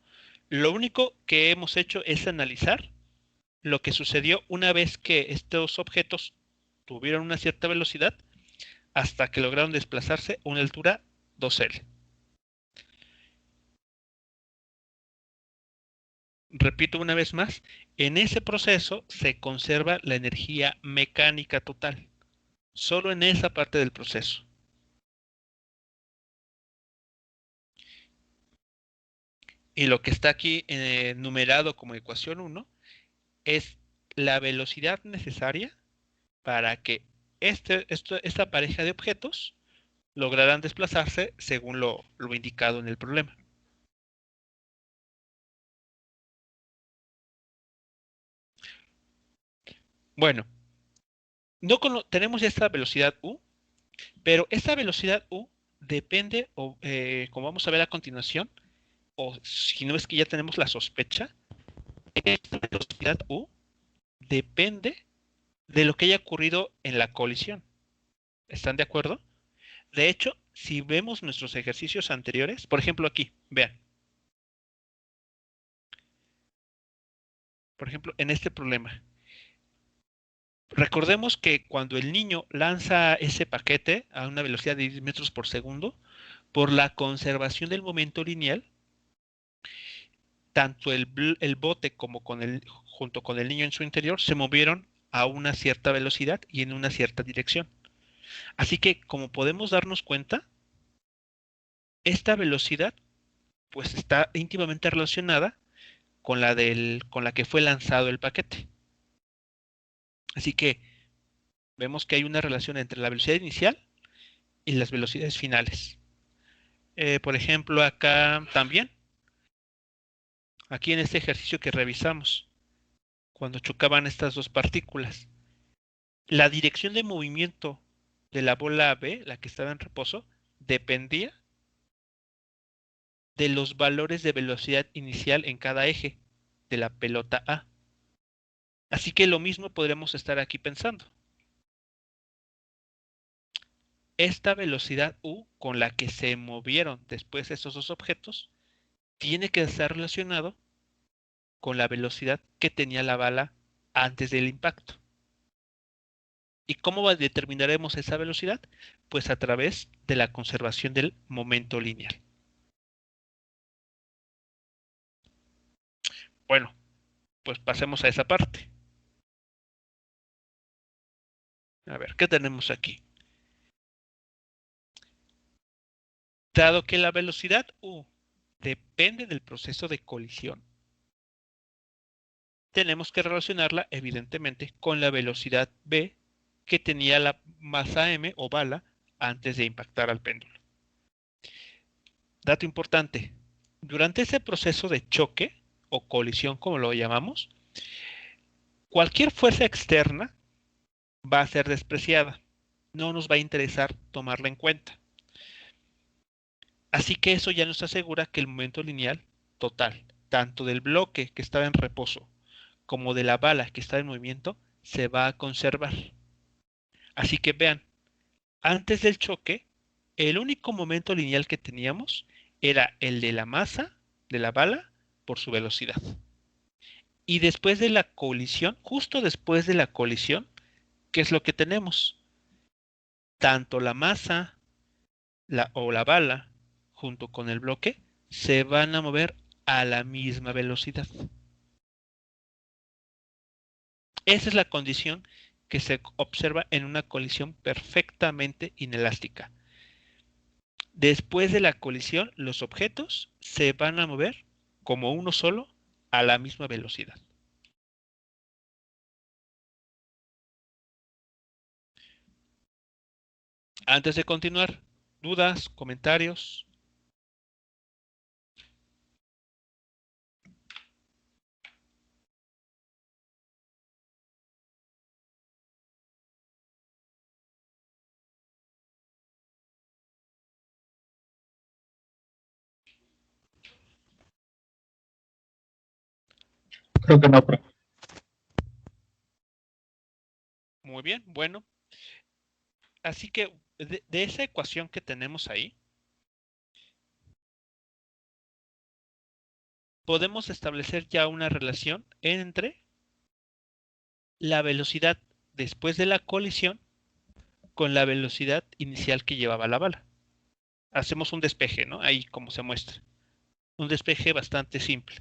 lo único que hemos hecho es analizar lo que sucedió una vez que estos objetos tuvieron una cierta velocidad hasta que lograron desplazarse a una altura 2L. Repito una vez más, en ese proceso se conserva la energía mecánica total, solo en esa parte del proceso. Y lo que está aquí numerado como ecuación 1 es la velocidad necesaria para que esta pareja de objetos lograran desplazarse según lo indicado en el problema. Bueno, tenemos esta velocidad u, pero esta velocidad u depende, como vamos a ver a continuación, o si no es que ya tenemos la sospecha, esta velocidad u depende de lo que haya ocurrido en la colisión. ¿Están de acuerdo? De hecho, si vemos nuestros ejercicios anteriores, por ejemplo aquí, vean. Por ejemplo, en este problema. Recordemos que cuando el niño lanza ese paquete a una velocidad de 10 metros por segundo, por la conservación del momento lineal, tanto el bote como junto con el niño en su interior se movieron a una cierta velocidad y en una cierta dirección. Así que, como podemos darnos cuenta, esta velocidad pues está íntimamente relacionada con con la que fue lanzado el paquete. Así que vemos que hay una relación entre la velocidad inicial y las velocidades finales. Por ejemplo, acá también, aquí en este ejercicio que revisamos, cuando chocaban estas dos partículas, la dirección de movimiento de la bola B, la que estaba en reposo, dependía de los valores de velocidad inicial en cada eje de la pelota A. Así que lo mismo podremos estar aquí pensando. Esta velocidad U con la que se movieron después estos dos objetos tiene que estar relacionado con la velocidad que tenía la bala antes del impacto. ¿Y cómo determinaremos esa velocidad? Pues a través de la conservación del momento lineal. Bueno, pues pasemos a esa parte. A ver, ¿qué tenemos aquí? Dado que la velocidad U depende del proceso de colisión, tenemos que relacionarla evidentemente con la velocidad B que tenía la masa M o bala antes de impactar al péndulo. Dato importante, durante ese proceso de choque o colisión como lo llamamos, cualquier fuerza externa va a ser despreciada, no nos va a interesar tomarla en cuenta. Así que eso ya nos asegura que el momento lineal total, tanto del bloque que estaba en reposo como de la bala que está en movimiento, se va a conservar. Así que vean, antes del choque, el único momento lineal que teníamos era el de la masa de la bala por su velocidad. Y después de la colisión, justo después de la colisión, ¿qué es lo que tenemos? Tanto la masa o la bala junto con el bloque se van a mover a la misma velocidad. Esa es la condición que se observa en una colisión perfectamente inelástica. Después de la colisión, los objetos se van a mover como uno solo a la misma velocidad. Antes de continuar, ¿dudas, comentarios? Creo que no, profe. Muy bien, bueno. Así que de esa ecuación que tenemos ahí, podemos establecer ya una relación entre la velocidad después de la colisión con la velocidad inicial que llevaba la bala. Hacemos un despeje, ¿no? Ahí como se muestra. Un despeje bastante simple.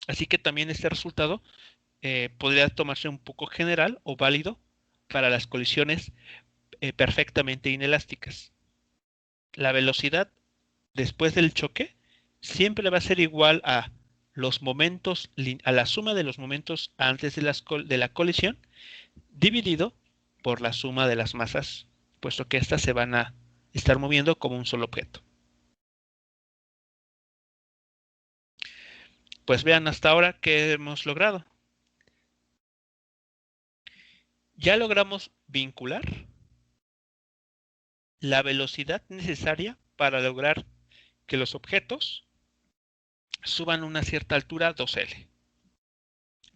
Así que también este resultado podría tomarse un poco general o válido para las colisiones perfectamente inelásticas. La velocidad después del choque siempre va a ser igual a los momentos, a la suma de los momentos antes de la colisión, dividido por la suma de las masas, puesto que éstas se van a estar moviendo como un solo objeto. Pues vean hasta ahora qué hemos logrado. Ya logramos vincular la velocidad necesaria para lograr que los objetos suban una cierta altura 2L.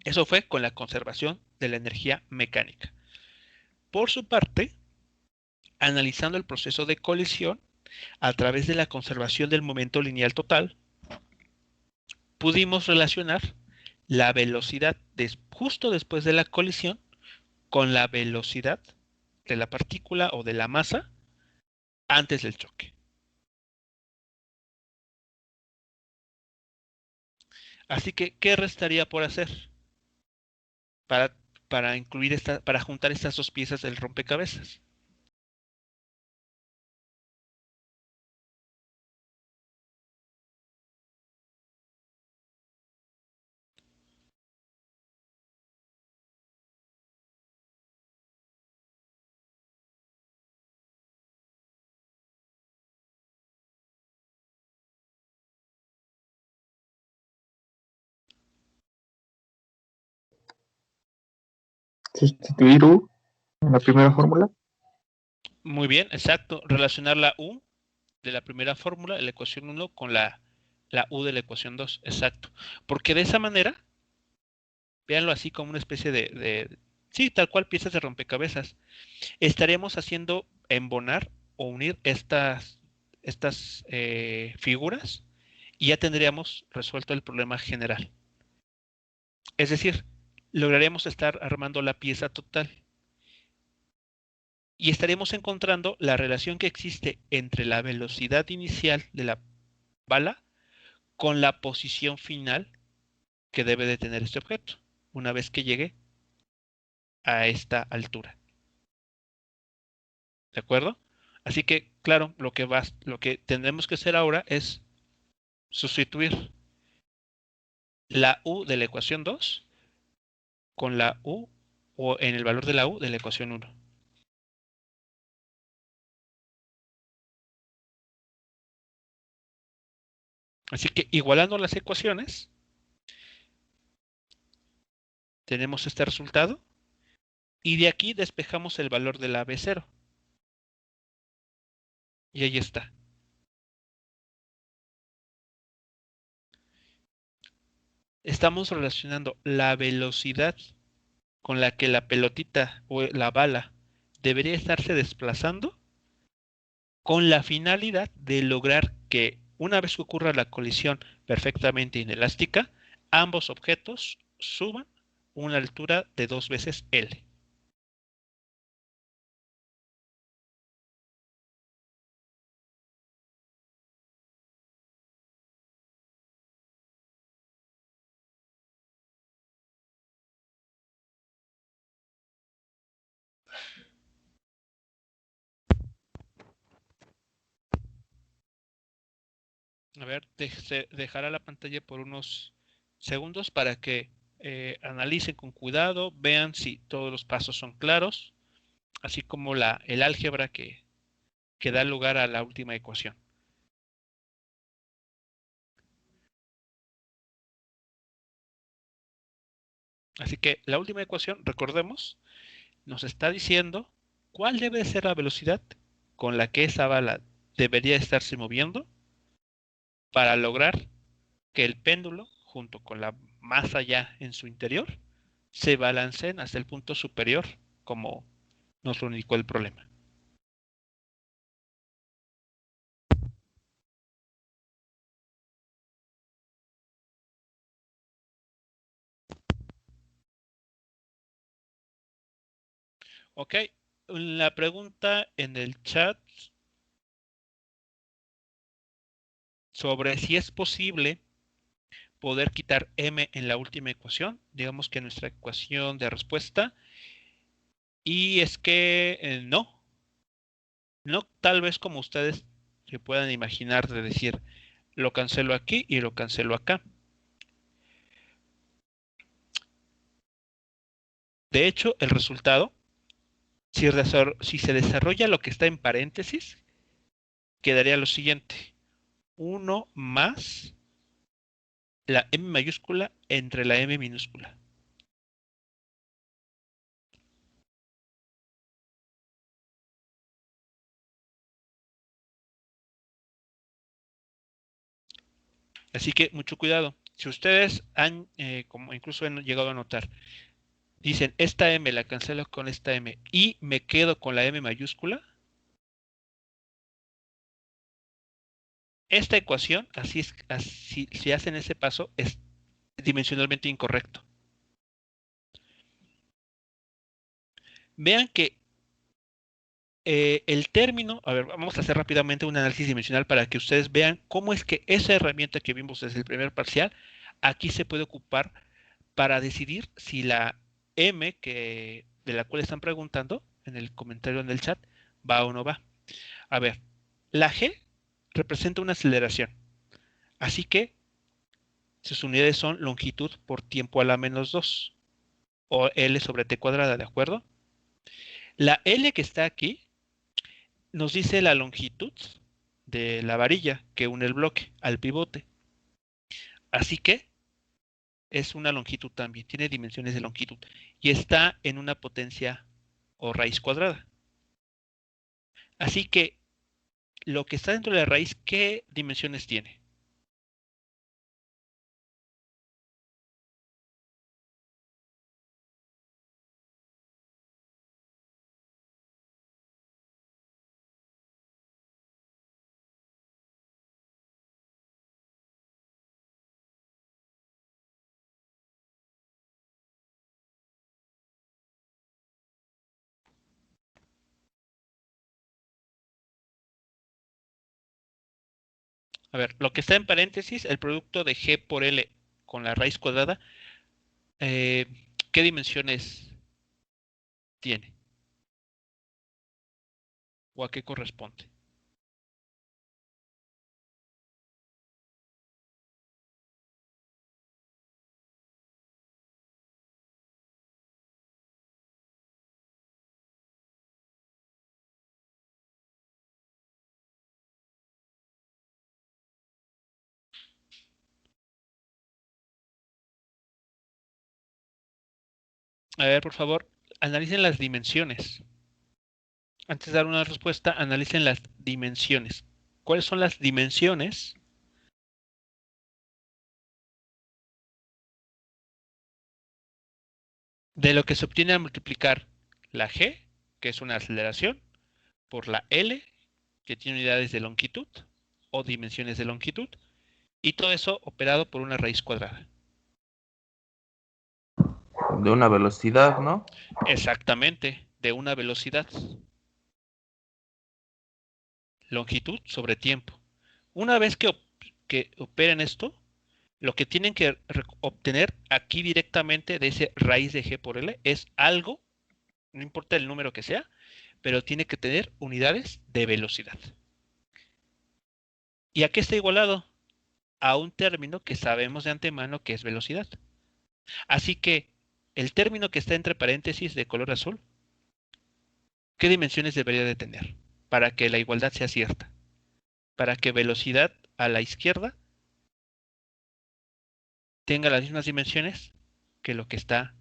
Eso fue con la conservación de la energía mecánica. Por su parte, analizando el proceso de colisión a través de la conservación del momento lineal total, pudimos relacionar la velocidad justo después de la colisión con la velocidad de la partícula o de la masa antes del choque. Así que, ¿qué restaría por hacer para incluir para juntar estas dos piezas del rompecabezas? Sustituir U en la primera fórmula. Muy bien, exacto. Relacionar la U de la primera fórmula, la ecuación 1, con la U de la ecuación 2. Exacto. Porque de esa manera, véanlo así como una especie sí, tal cual piezas de rompecabezas. Estaremos haciendo embonar o unir estas figuras y ya tendríamos resuelto el problema general. Es decir, lograríamos estar armando la pieza total. Y estaremos encontrando la relación que existe entre la velocidad inicial de la bala con la posición final que debe de tener este objeto una vez que llegue a esta altura. ¿De acuerdo? Así que, claro, lo que tendremos que hacer ahora es sustituir la U de la ecuación 2 con la U o en el valor de la U de la ecuación 1. Así que igualando las ecuaciones, tenemos este resultado y de aquí despejamos el valor de la B0. Y ahí está. Estamos relacionando la velocidad con la que la pelotita o la bala debería estarse desplazando con la finalidad de lograr que una vez que ocurra la colisión perfectamente inelástica, ambos objetos suban una altura de 2 veces L. A ver, dejará la pantalla por unos segundos para que analicen con cuidado, vean si todos los pasos son claros, así como el álgebra que da lugar a la última ecuación. Así que la última ecuación, recordemos, nos está diciendo cuál debe ser la velocidad con la que esa bala debería estarse moviendo para lograr que el péndulo, junto con la masa ya en su interior, se balanceen hasta el punto superior, como nos lo indicó el problema. Ok, la pregunta en el chat sobre si es posible poder quitar m en la última ecuación, digamos que nuestra ecuación de respuesta, y es que no tal vez como ustedes se puedan imaginar de decir, lo cancelo aquí y lo cancelo acá. De hecho, el resultado, si se desarrolla lo que está en paréntesis, quedaría lo siguiente: 1 más la m mayúscula entre la m minúscula. Así que mucho cuidado. Si ustedes han, como incluso han llegado a notar, dicen esta m la cancelo con esta m y me quedo con la m mayúscula, esta ecuación, si hacen ese paso, es dimensionalmente incorrecto. Vean que el término, a ver, vamos a hacer rápidamente un análisis dimensional para que ustedes vean cómo es que esa herramienta que vimos desde el primer parcial, aquí se puede ocupar para decidir si la m de la cual están preguntando en el comentario en el chat va o no va. A ver, la g representa una aceleración, así que sus unidades son longitud por tiempo a la menos 2, o L sobre t cuadrada, ¿de acuerdo? La L que está aquí nos dice la longitud de la varilla que une el bloque al pivote. Así que es una longitud también, tiene dimensiones de longitud y está en una potencia o raíz cuadrada. Así que lo que está dentro de la raíz, ¿qué dimensiones tiene? A ver, lo que está en paréntesis, el producto de g por L con la raíz cuadrada, ¿qué dimensiones tiene? ¿O a qué corresponde? A ver, por favor, analicen las dimensiones. Antes de dar una respuesta, analicen las dimensiones. ¿Cuáles son las dimensiones de lo que se obtiene al multiplicar la g, que es una aceleración, por la L, que tiene unidades de longitud o dimensiones de longitud, y todo eso operado por una raíz cuadrada? De una velocidad, ¿no? Exactamente, de una velocidad. Longitud sobre tiempo. Una vez que operen esto, lo que tienen que obtener aquí directamente de ese raíz de g por L es algo, no importa el número que sea, pero tiene que tener unidades de velocidad. ¿Y a qué está igualado? A un término que sabemos de antemano que es velocidad. Así que el término que está entre paréntesis de color azul, ¿qué dimensiones debería de tener para que la igualdad sea cierta? Para que velocidad a la izquierda tenga las mismas dimensiones que lo que está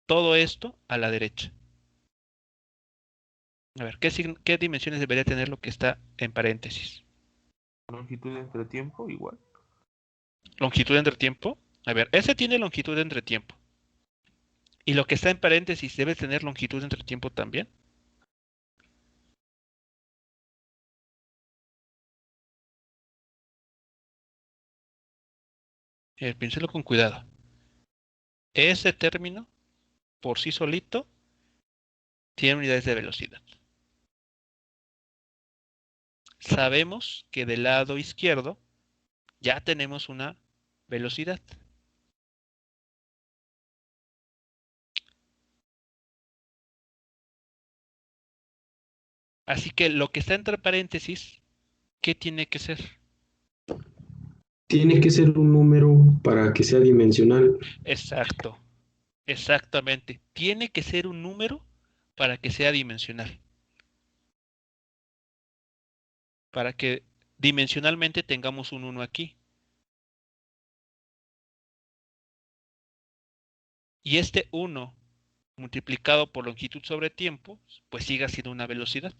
todo esto a la derecha. A ver, ¿qué dimensiones debería tener lo que está en paréntesis? Longitud entre tiempo, igual. Longitud entre tiempo. A ver, ese tiene longitud entre tiempo. Y lo que está en paréntesis debe tener longitud entre tiempo también. Piénselo con cuidado. Ese término, por sí solito, tiene unidades de velocidad. Sabemos que del lado izquierdo ya tenemos una velocidad. Así que lo que está entre paréntesis, ¿qué tiene que ser? Tiene que ser un número para que sea dimensional. Exacto, exactamente. Tiene que ser un número para que sea dimensional. Para que dimensionalmente tengamos un 1 aquí. Y este 1 multiplicado por longitud sobre tiempo, pues siga siendo una velocidad.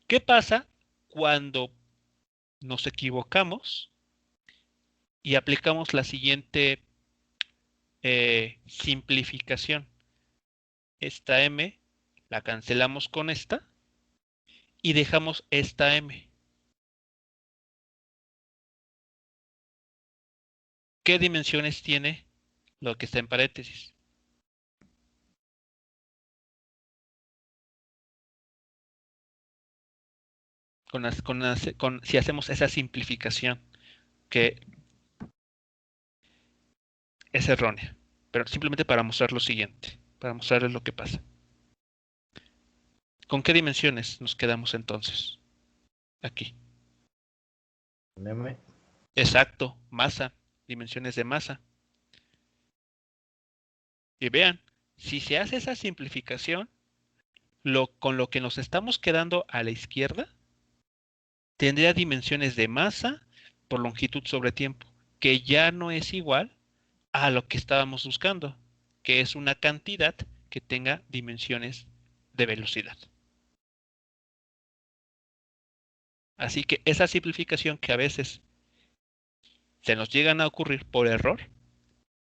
¿Qué pasa cuando nos equivocamos y aplicamos la siguiente simplificación? Esta m la cancelamos con esta y dejamos esta m. ¿Qué dimensiones tiene lo que está en paréntesis? Si hacemos esa simplificación, que es errónea, pero simplemente para mostrar lo siguiente, para mostrarles lo que pasa. ¿Con qué dimensiones nos quedamos entonces? Aquí. M. Exacto, masa, dimensiones de masa. Y vean, si se hace esa simplificación, con lo que nos estamos quedando a la izquierda, tendría dimensiones de masa por longitud sobre tiempo, que ya no es igual a lo que estábamos buscando, que es una cantidad que tenga dimensiones de velocidad. Así que esa simplificación que a veces se nos llegan a ocurrir por error,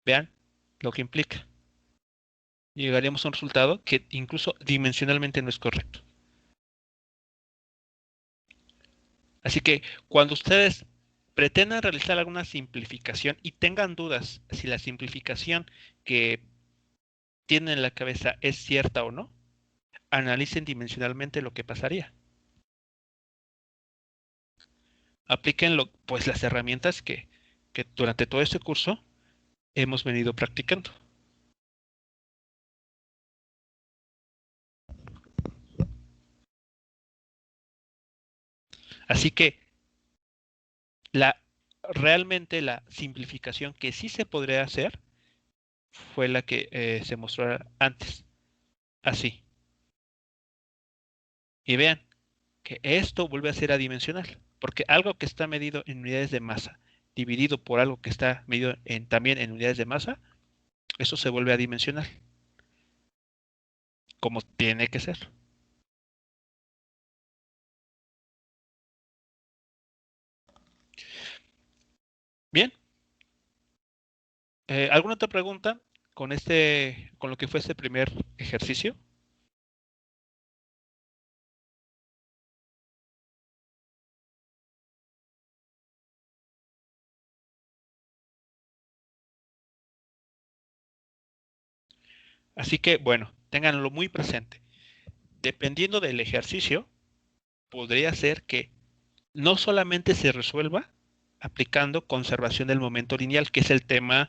vean lo que implica. Llegaríamos a un resultado que incluso dimensionalmente no es correcto. Así que cuando ustedes pretendan realizar alguna simplificación y tengan dudas si la simplificación que tienen en la cabeza es cierta o no, analicen dimensionalmente lo que pasaría. Apliquen pues las herramientas que durante todo este curso hemos venido practicando. Así que realmente la simplificación que sí se podría hacer fue la que se mostró antes. Así. Y vean que esto vuelve a ser adimensional, porque algo que está medido en unidades de masa dividido por algo que está medido también en unidades de masa, eso se vuelve adimensional, como tiene que ser. Bien. ¿Alguna otra pregunta con lo que fue este primer ejercicio? Así que, bueno, ténganlo muy presente. Dependiendo del ejercicio, podría ser que no solamente se resuelva aplicando conservación del momento lineal, que es el tema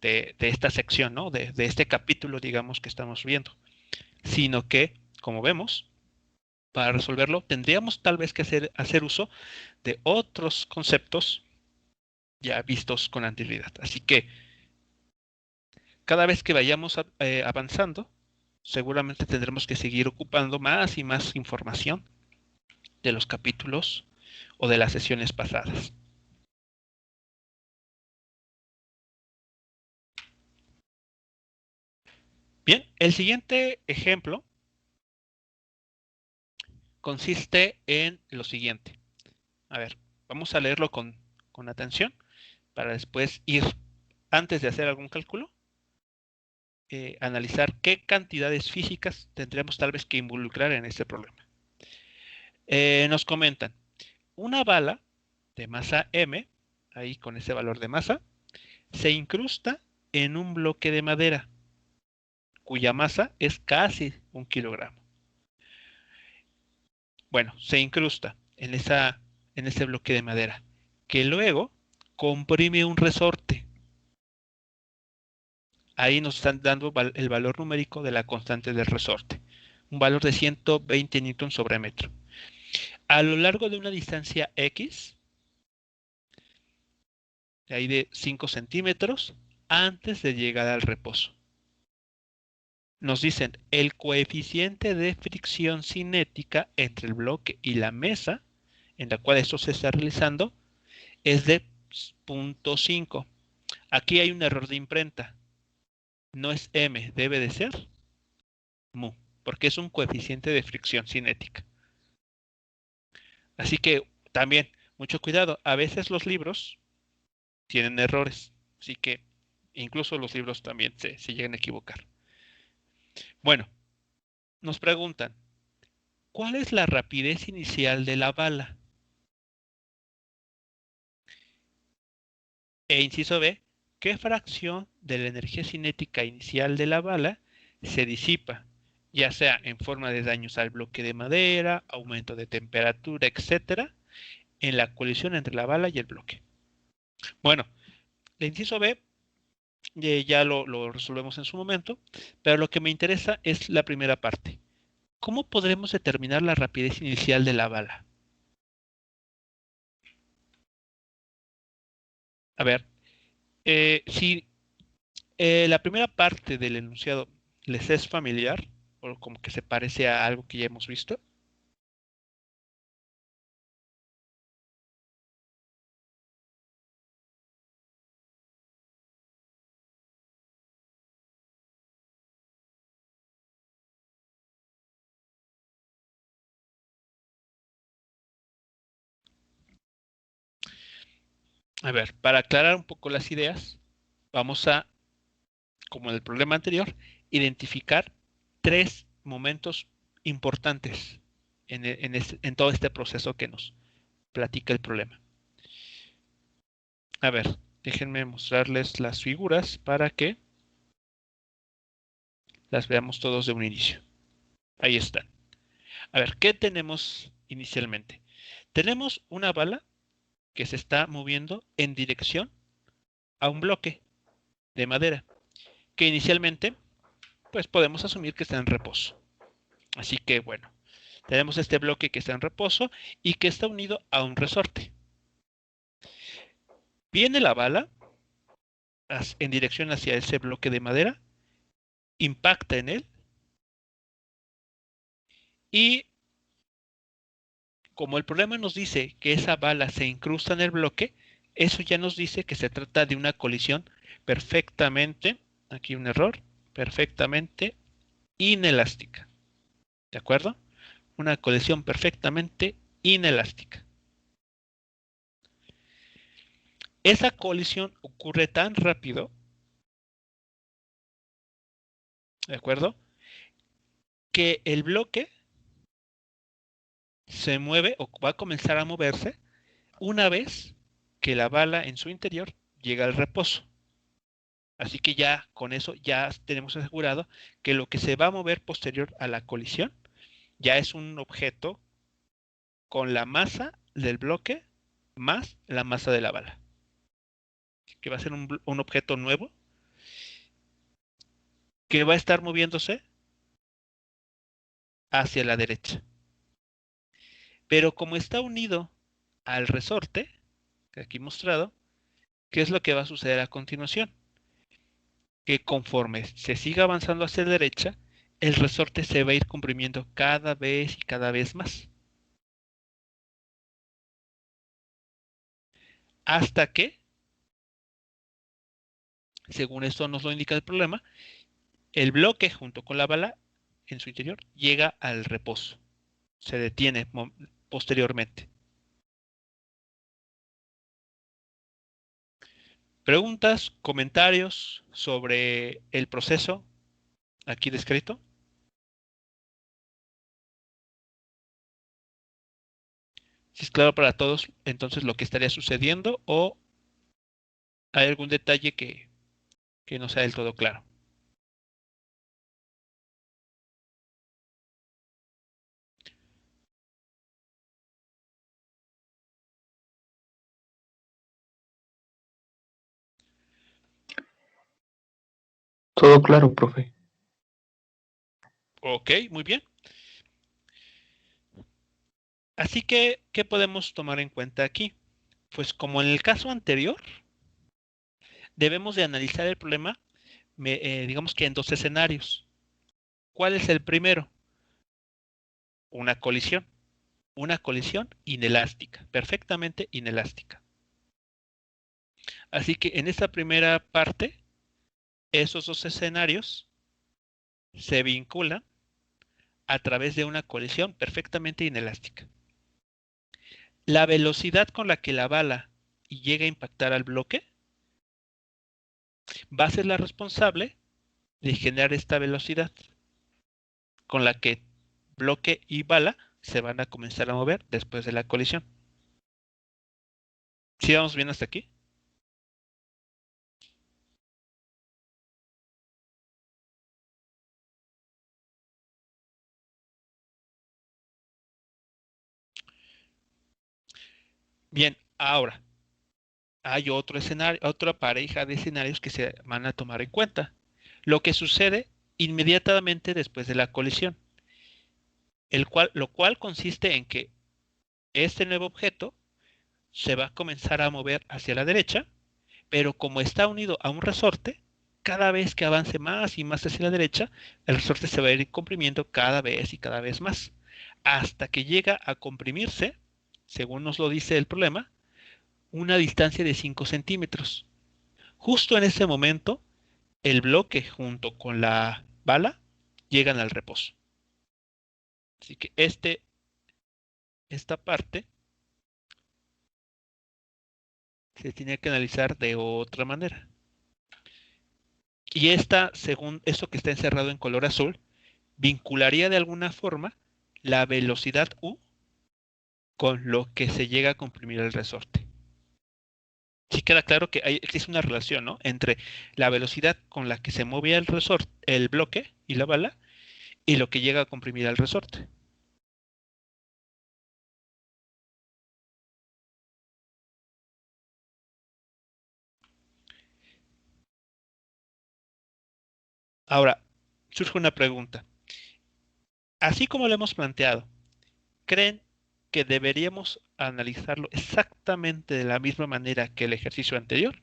de esta sección, ¿no? De este capítulo, digamos, que estamos viendo, sino que, como vemos, para resolverlo tendríamos tal vez que hacer uso de otros conceptos ya vistos con anterioridad. Así que cada vez que vayamos avanzando, seguramente tendremos que seguir ocupando más y más información de los capítulos o de las sesiones pasadas. Bien, el siguiente ejemplo consiste en lo siguiente. A ver, vamos a leerlo con atención para después ir, antes de hacer algún cálculo, analizar qué cantidades físicas tendríamos tal vez que involucrar en este problema. Nos comentan, una bala de masa M, ahí con ese valor de masa, se incrusta en un bloque de madera, cuya masa es casi 1 kilogramo. Bueno, se incrusta en ese bloque de madera, que luego comprime un resorte. Ahí nos están dando el valor numérico de la constante del resorte, un valor de 120 newtons sobre metro. A lo largo de una distancia X, de ahí de 5 centímetros, antes de llegar al reposo. Nos dicen, el coeficiente de fricción cinética entre el bloque y la mesa, en la cual esto se está realizando, es de 0.5. Aquí hay un error de imprenta. No es M, debe de ser mu, porque es un coeficiente de fricción cinética. Así que también, mucho cuidado. A veces los libros tienen errores. Así que incluso los libros también se llegan a equivocar. Bueno, nos preguntan, ¿cuál es la rapidez inicial de la bala? E inciso B, ¿qué fracción de la energía cinética inicial de la bala se disipa, ya sea en forma de daños al bloque de madera, aumento de temperatura, etcétera, en la colisión entre la bala y el bloque? Bueno, el inciso B ya lo resolvemos en su momento, pero lo que me interesa es la primera parte. ¿Cómo podremos determinar la rapidez inicial de la bala? A ver, si la primera parte del enunciado les es familiar, o como que se parece a algo que ya hemos visto. A ver, para aclarar un poco las ideas, vamos a, como en el problema anterior, identificar 3 momentos importantes en todo este proceso que nos platica el problema. A ver, déjenme mostrarles las figuras para que las veamos todos de un inicio. Ahí están. A ver, ¿qué tenemos inicialmente? Tenemos una bala que se está moviendo en dirección a un bloque de madera, que inicialmente, pues podemos asumir que está en reposo. Así que, bueno, tenemos este bloque que está en reposo y que está unido a un resorte. Viene la bala en dirección hacia ese bloque de madera, impacta en él y como el problema nos dice que esa bala se incrusta en el bloque, eso ya nos dice que se trata de una colisión perfectamente, aquí un error, perfectamente inelástica. ¿De acuerdo? Una colisión perfectamente inelástica. Esa colisión ocurre tan rápido, ¿de acuerdo? Que el bloque se mueve o va a comenzar a moverse una vez que la bala en su interior llega al reposo. Así que ya con eso ya tenemos asegurado que lo que se va a mover posterior a la colisión ya es un objeto con la masa del bloque más la masa de la bala. Que va a ser un objeto nuevo que va a estar moviéndose hacia la derecha. Pero como está unido al resorte, aquí mostrado, ¿qué es lo que va a suceder a continuación? Que conforme se siga avanzando hacia la derecha, el resorte se va a ir comprimiendo cada vez y cada vez más. Hasta que, según esto nos lo indica el problema, el bloque junto con la bala en su interior llega al reposo. Se detiene posteriormente. ¿Preguntas, comentarios sobre el proceso aquí descrito? Si es claro para todos, entonces lo que estaría sucediendo, o hay algún detalle que no sea del todo claro. Todo claro, profe. Ok, muy bien. Así que, ¿qué podemos tomar en cuenta aquí? Pues como en el caso anterior, debemos de analizar el problema, digamos que en dos escenarios. ¿Cuál es el primero? Una colisión. Una colisión inelástica, perfectamente inelástica. Así que en esta primera parte, esos dos escenarios se vinculan a través de una colisión perfectamente inelástica. La velocidad con la que la bala llega a impactar al bloque va a ser la responsable de generar esta velocidad con la que bloque y bala se van a comenzar a mover después de la colisión. ¿Sí vamos bien hasta aquí? Bien, ahora hay otro escenario, otra pareja de escenarios que se van a tomar en cuenta. Lo que sucede inmediatamente después de la colisión, lo cual consiste en que este nuevo objeto se va a comenzar a mover hacia la derecha, pero como está unido a un resorte, cada vez que avance más y más hacia la derecha, el resorte se va a ir comprimiendo cada vez y cada vez más, hasta que llega a comprimirse, según nos lo dice el problema, una distancia de 5 centímetros. Justo en ese momento, el bloque junto con la bala llegan al reposo. Así que esta parte se tiene que analizar de otra manera. Y esta, según esto que está encerrado en color azul, vincularía de alguna forma la velocidad U con lo que se llega a comprimir el resorte. Sí queda claro que existe una relación, ¿no?, entre la velocidad con la que se movía el resorte, el bloque y la bala, y lo que llega a comprimir el resorte. Ahora, surge una pregunta. Así como lo hemos planteado, ¿creen que deberíamos analizarlo exactamente de la misma manera que el ejercicio anterior?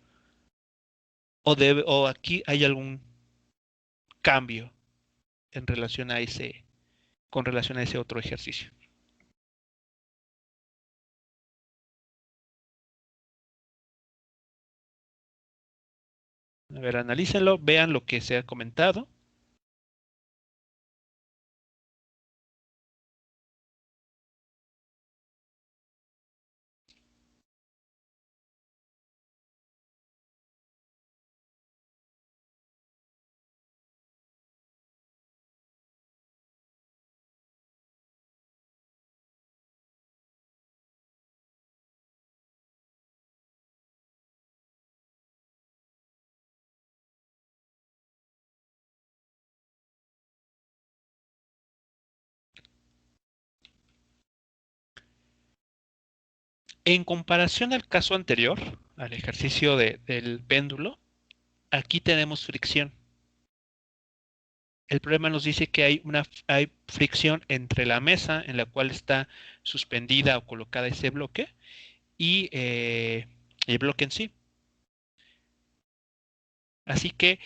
¿O aquí hay algún cambio en relación a con relación a ese otro ejercicio? A ver, analícenlo, vean lo que se ha comentado. En comparación al caso anterior, al ejercicio del péndulo, aquí tenemos fricción. El problema nos dice que hay fricción entre la mesa en la cual está suspendida o colocada ese bloque y el bloque en sí. Así que,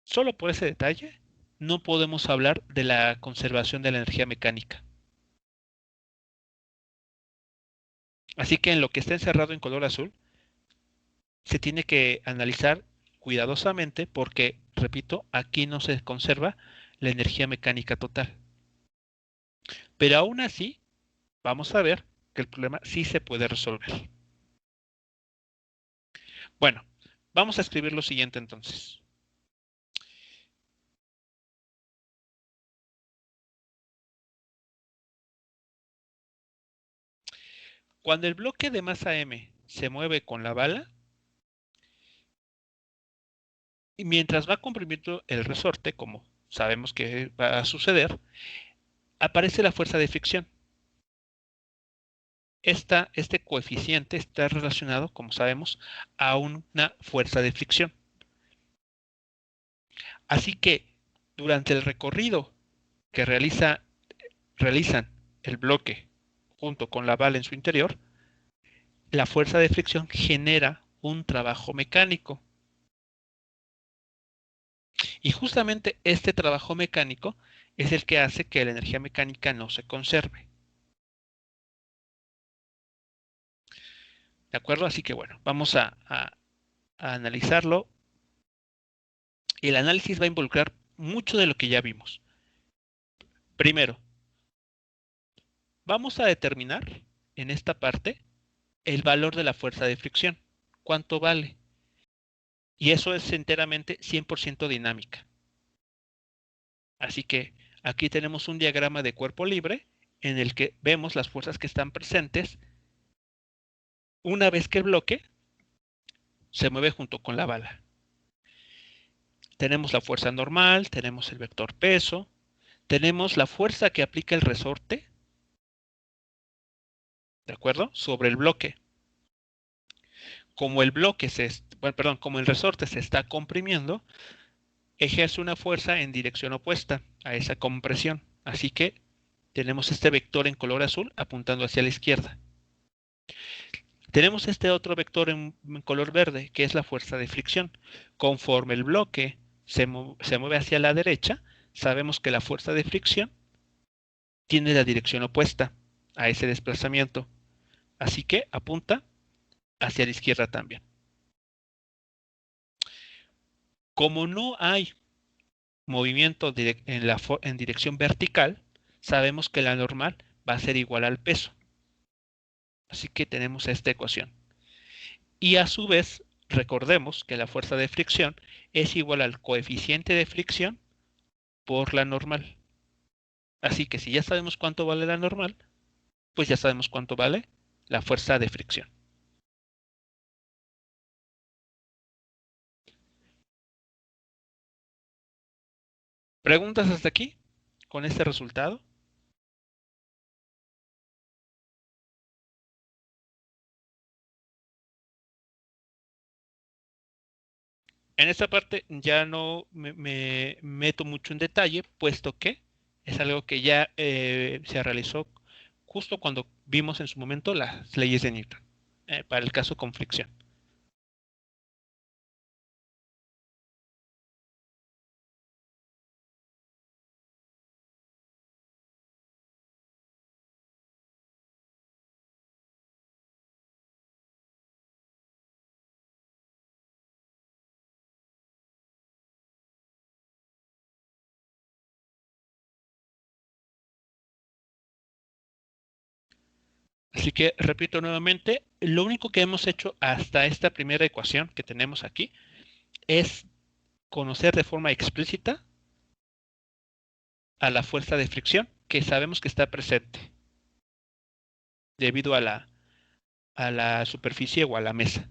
solo por ese detalle, no podemos hablar de la conservación de la energía mecánica. Así que en lo que está encerrado en color azul, se tiene que analizar cuidadosamente porque, repito, aquí no se conserva la energía mecánica total. Pero aún así, vamos a ver que el problema sí se puede resolver. Bueno, vamos a escribir lo siguiente entonces. Cuando el bloque de masa M se mueve con la bala, y mientras va comprimiendo el resorte, como sabemos que va a suceder, aparece la fuerza de fricción. Este coeficiente está relacionado, como sabemos, a una fuerza de fricción. Así que durante el recorrido que realizan el bloque junto con la bala en su interior, la fuerza de fricción genera un trabajo mecánico. Y justamente este trabajo mecánico es el que hace que la energía mecánica no se conserve. ¿De acuerdo? Así que bueno, vamos a analizarlo. El análisis va a involucrar mucho de lo que ya vimos. Primero, vamos a determinar en esta parte el valor de la fuerza de fricción. ¿Cuánto vale? Y eso es enteramente 100% dinámica. Así que aquí tenemos un diagrama de cuerpo libre en el que vemos las fuerzas que están presentes una vez que el bloque se mueve junto con la bala. Tenemos la fuerza normal, tenemos el vector peso, tenemos la fuerza que aplica el resorte, ¿de acuerdo? Sobre el bloque. Como el resorte se está comprimiendo, ejerce una fuerza en dirección opuesta a esa compresión. Así que tenemos este vector en color azul apuntando hacia la izquierda. Tenemos este otro vector en color verde, que es la fuerza de fricción. Conforme el bloque se mueve hacia la derecha, sabemos que la fuerza de fricción tiene la dirección opuesta a ese desplazamiento. Así que apunta hacia la izquierda también. Como no hay movimiento en dirección vertical, sabemos que la normal va a ser igual al peso. Así que tenemos esta ecuación. Y a su vez, recordemos que la fuerza de fricción es igual al coeficiente de fricción por la normal. Así que si ya sabemos cuánto vale la normal, pues ya sabemos cuánto vale la fuerza de fricción. ¿Preguntas hasta aquí con este resultado? En esta parte ya no me meto mucho en detalle, puesto que es algo que ya se realizó justo cuando vimos en su momento las leyes de Newton, para el caso con fricción. Así que repito nuevamente, lo único que hemos hecho hasta esta primera ecuación que tenemos aquí es conocer de forma explícita a la fuerza de fricción que sabemos que está presente debido a la superficie o a la mesa.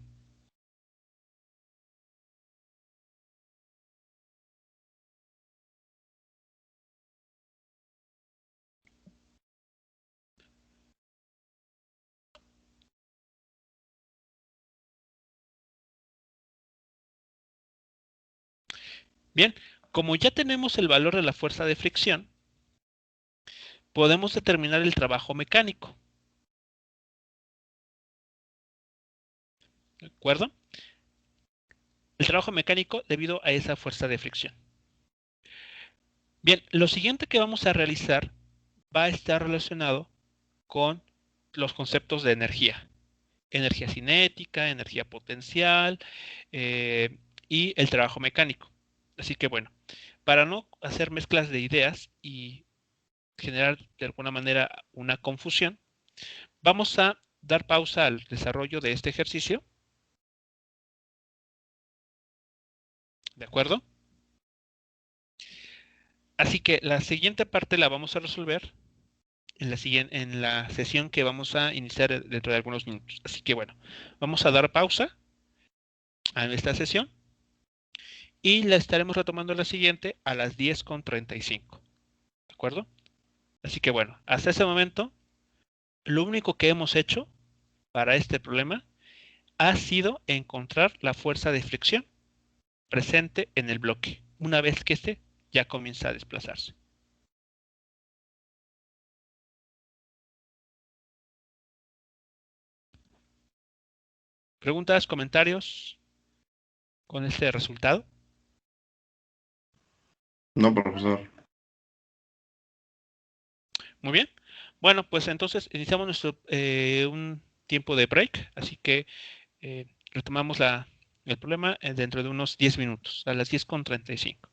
Bien, como ya tenemos el valor de la fuerza de fricción, podemos determinar el trabajo mecánico. ¿De acuerdo? El trabajo mecánico debido a esa fuerza de fricción. Bien, lo siguiente que vamos a realizar va a estar relacionado con los conceptos de energía. Energía cinética, energía potencial y el trabajo mecánico. Así que bueno, para no hacer mezclas de ideas y generar de alguna manera una confusión, vamos a dar pausa al desarrollo de este ejercicio ¿De acuerdo? Así que la siguiente parte la vamos a resolver en la sesión que vamos a iniciar dentro de algunos minutos. Así que bueno, vamos a dar pausa a esta sesión y la estaremos retomando la siguiente a las 10:35. ¿De acuerdo? Así que bueno, hasta ese momento, lo único que hemos hecho para este problema ha sido encontrar la fuerza de fricción presente en el bloque, una vez que este ya comienza a desplazarse. ¿Preguntas, comentarios con este resultado? No, profesor. Muy bien. Bueno, pues entonces iniciamos nuestro un tiempo de break, así que retomamos el problema dentro de unos 10 minutos, a las 10:35.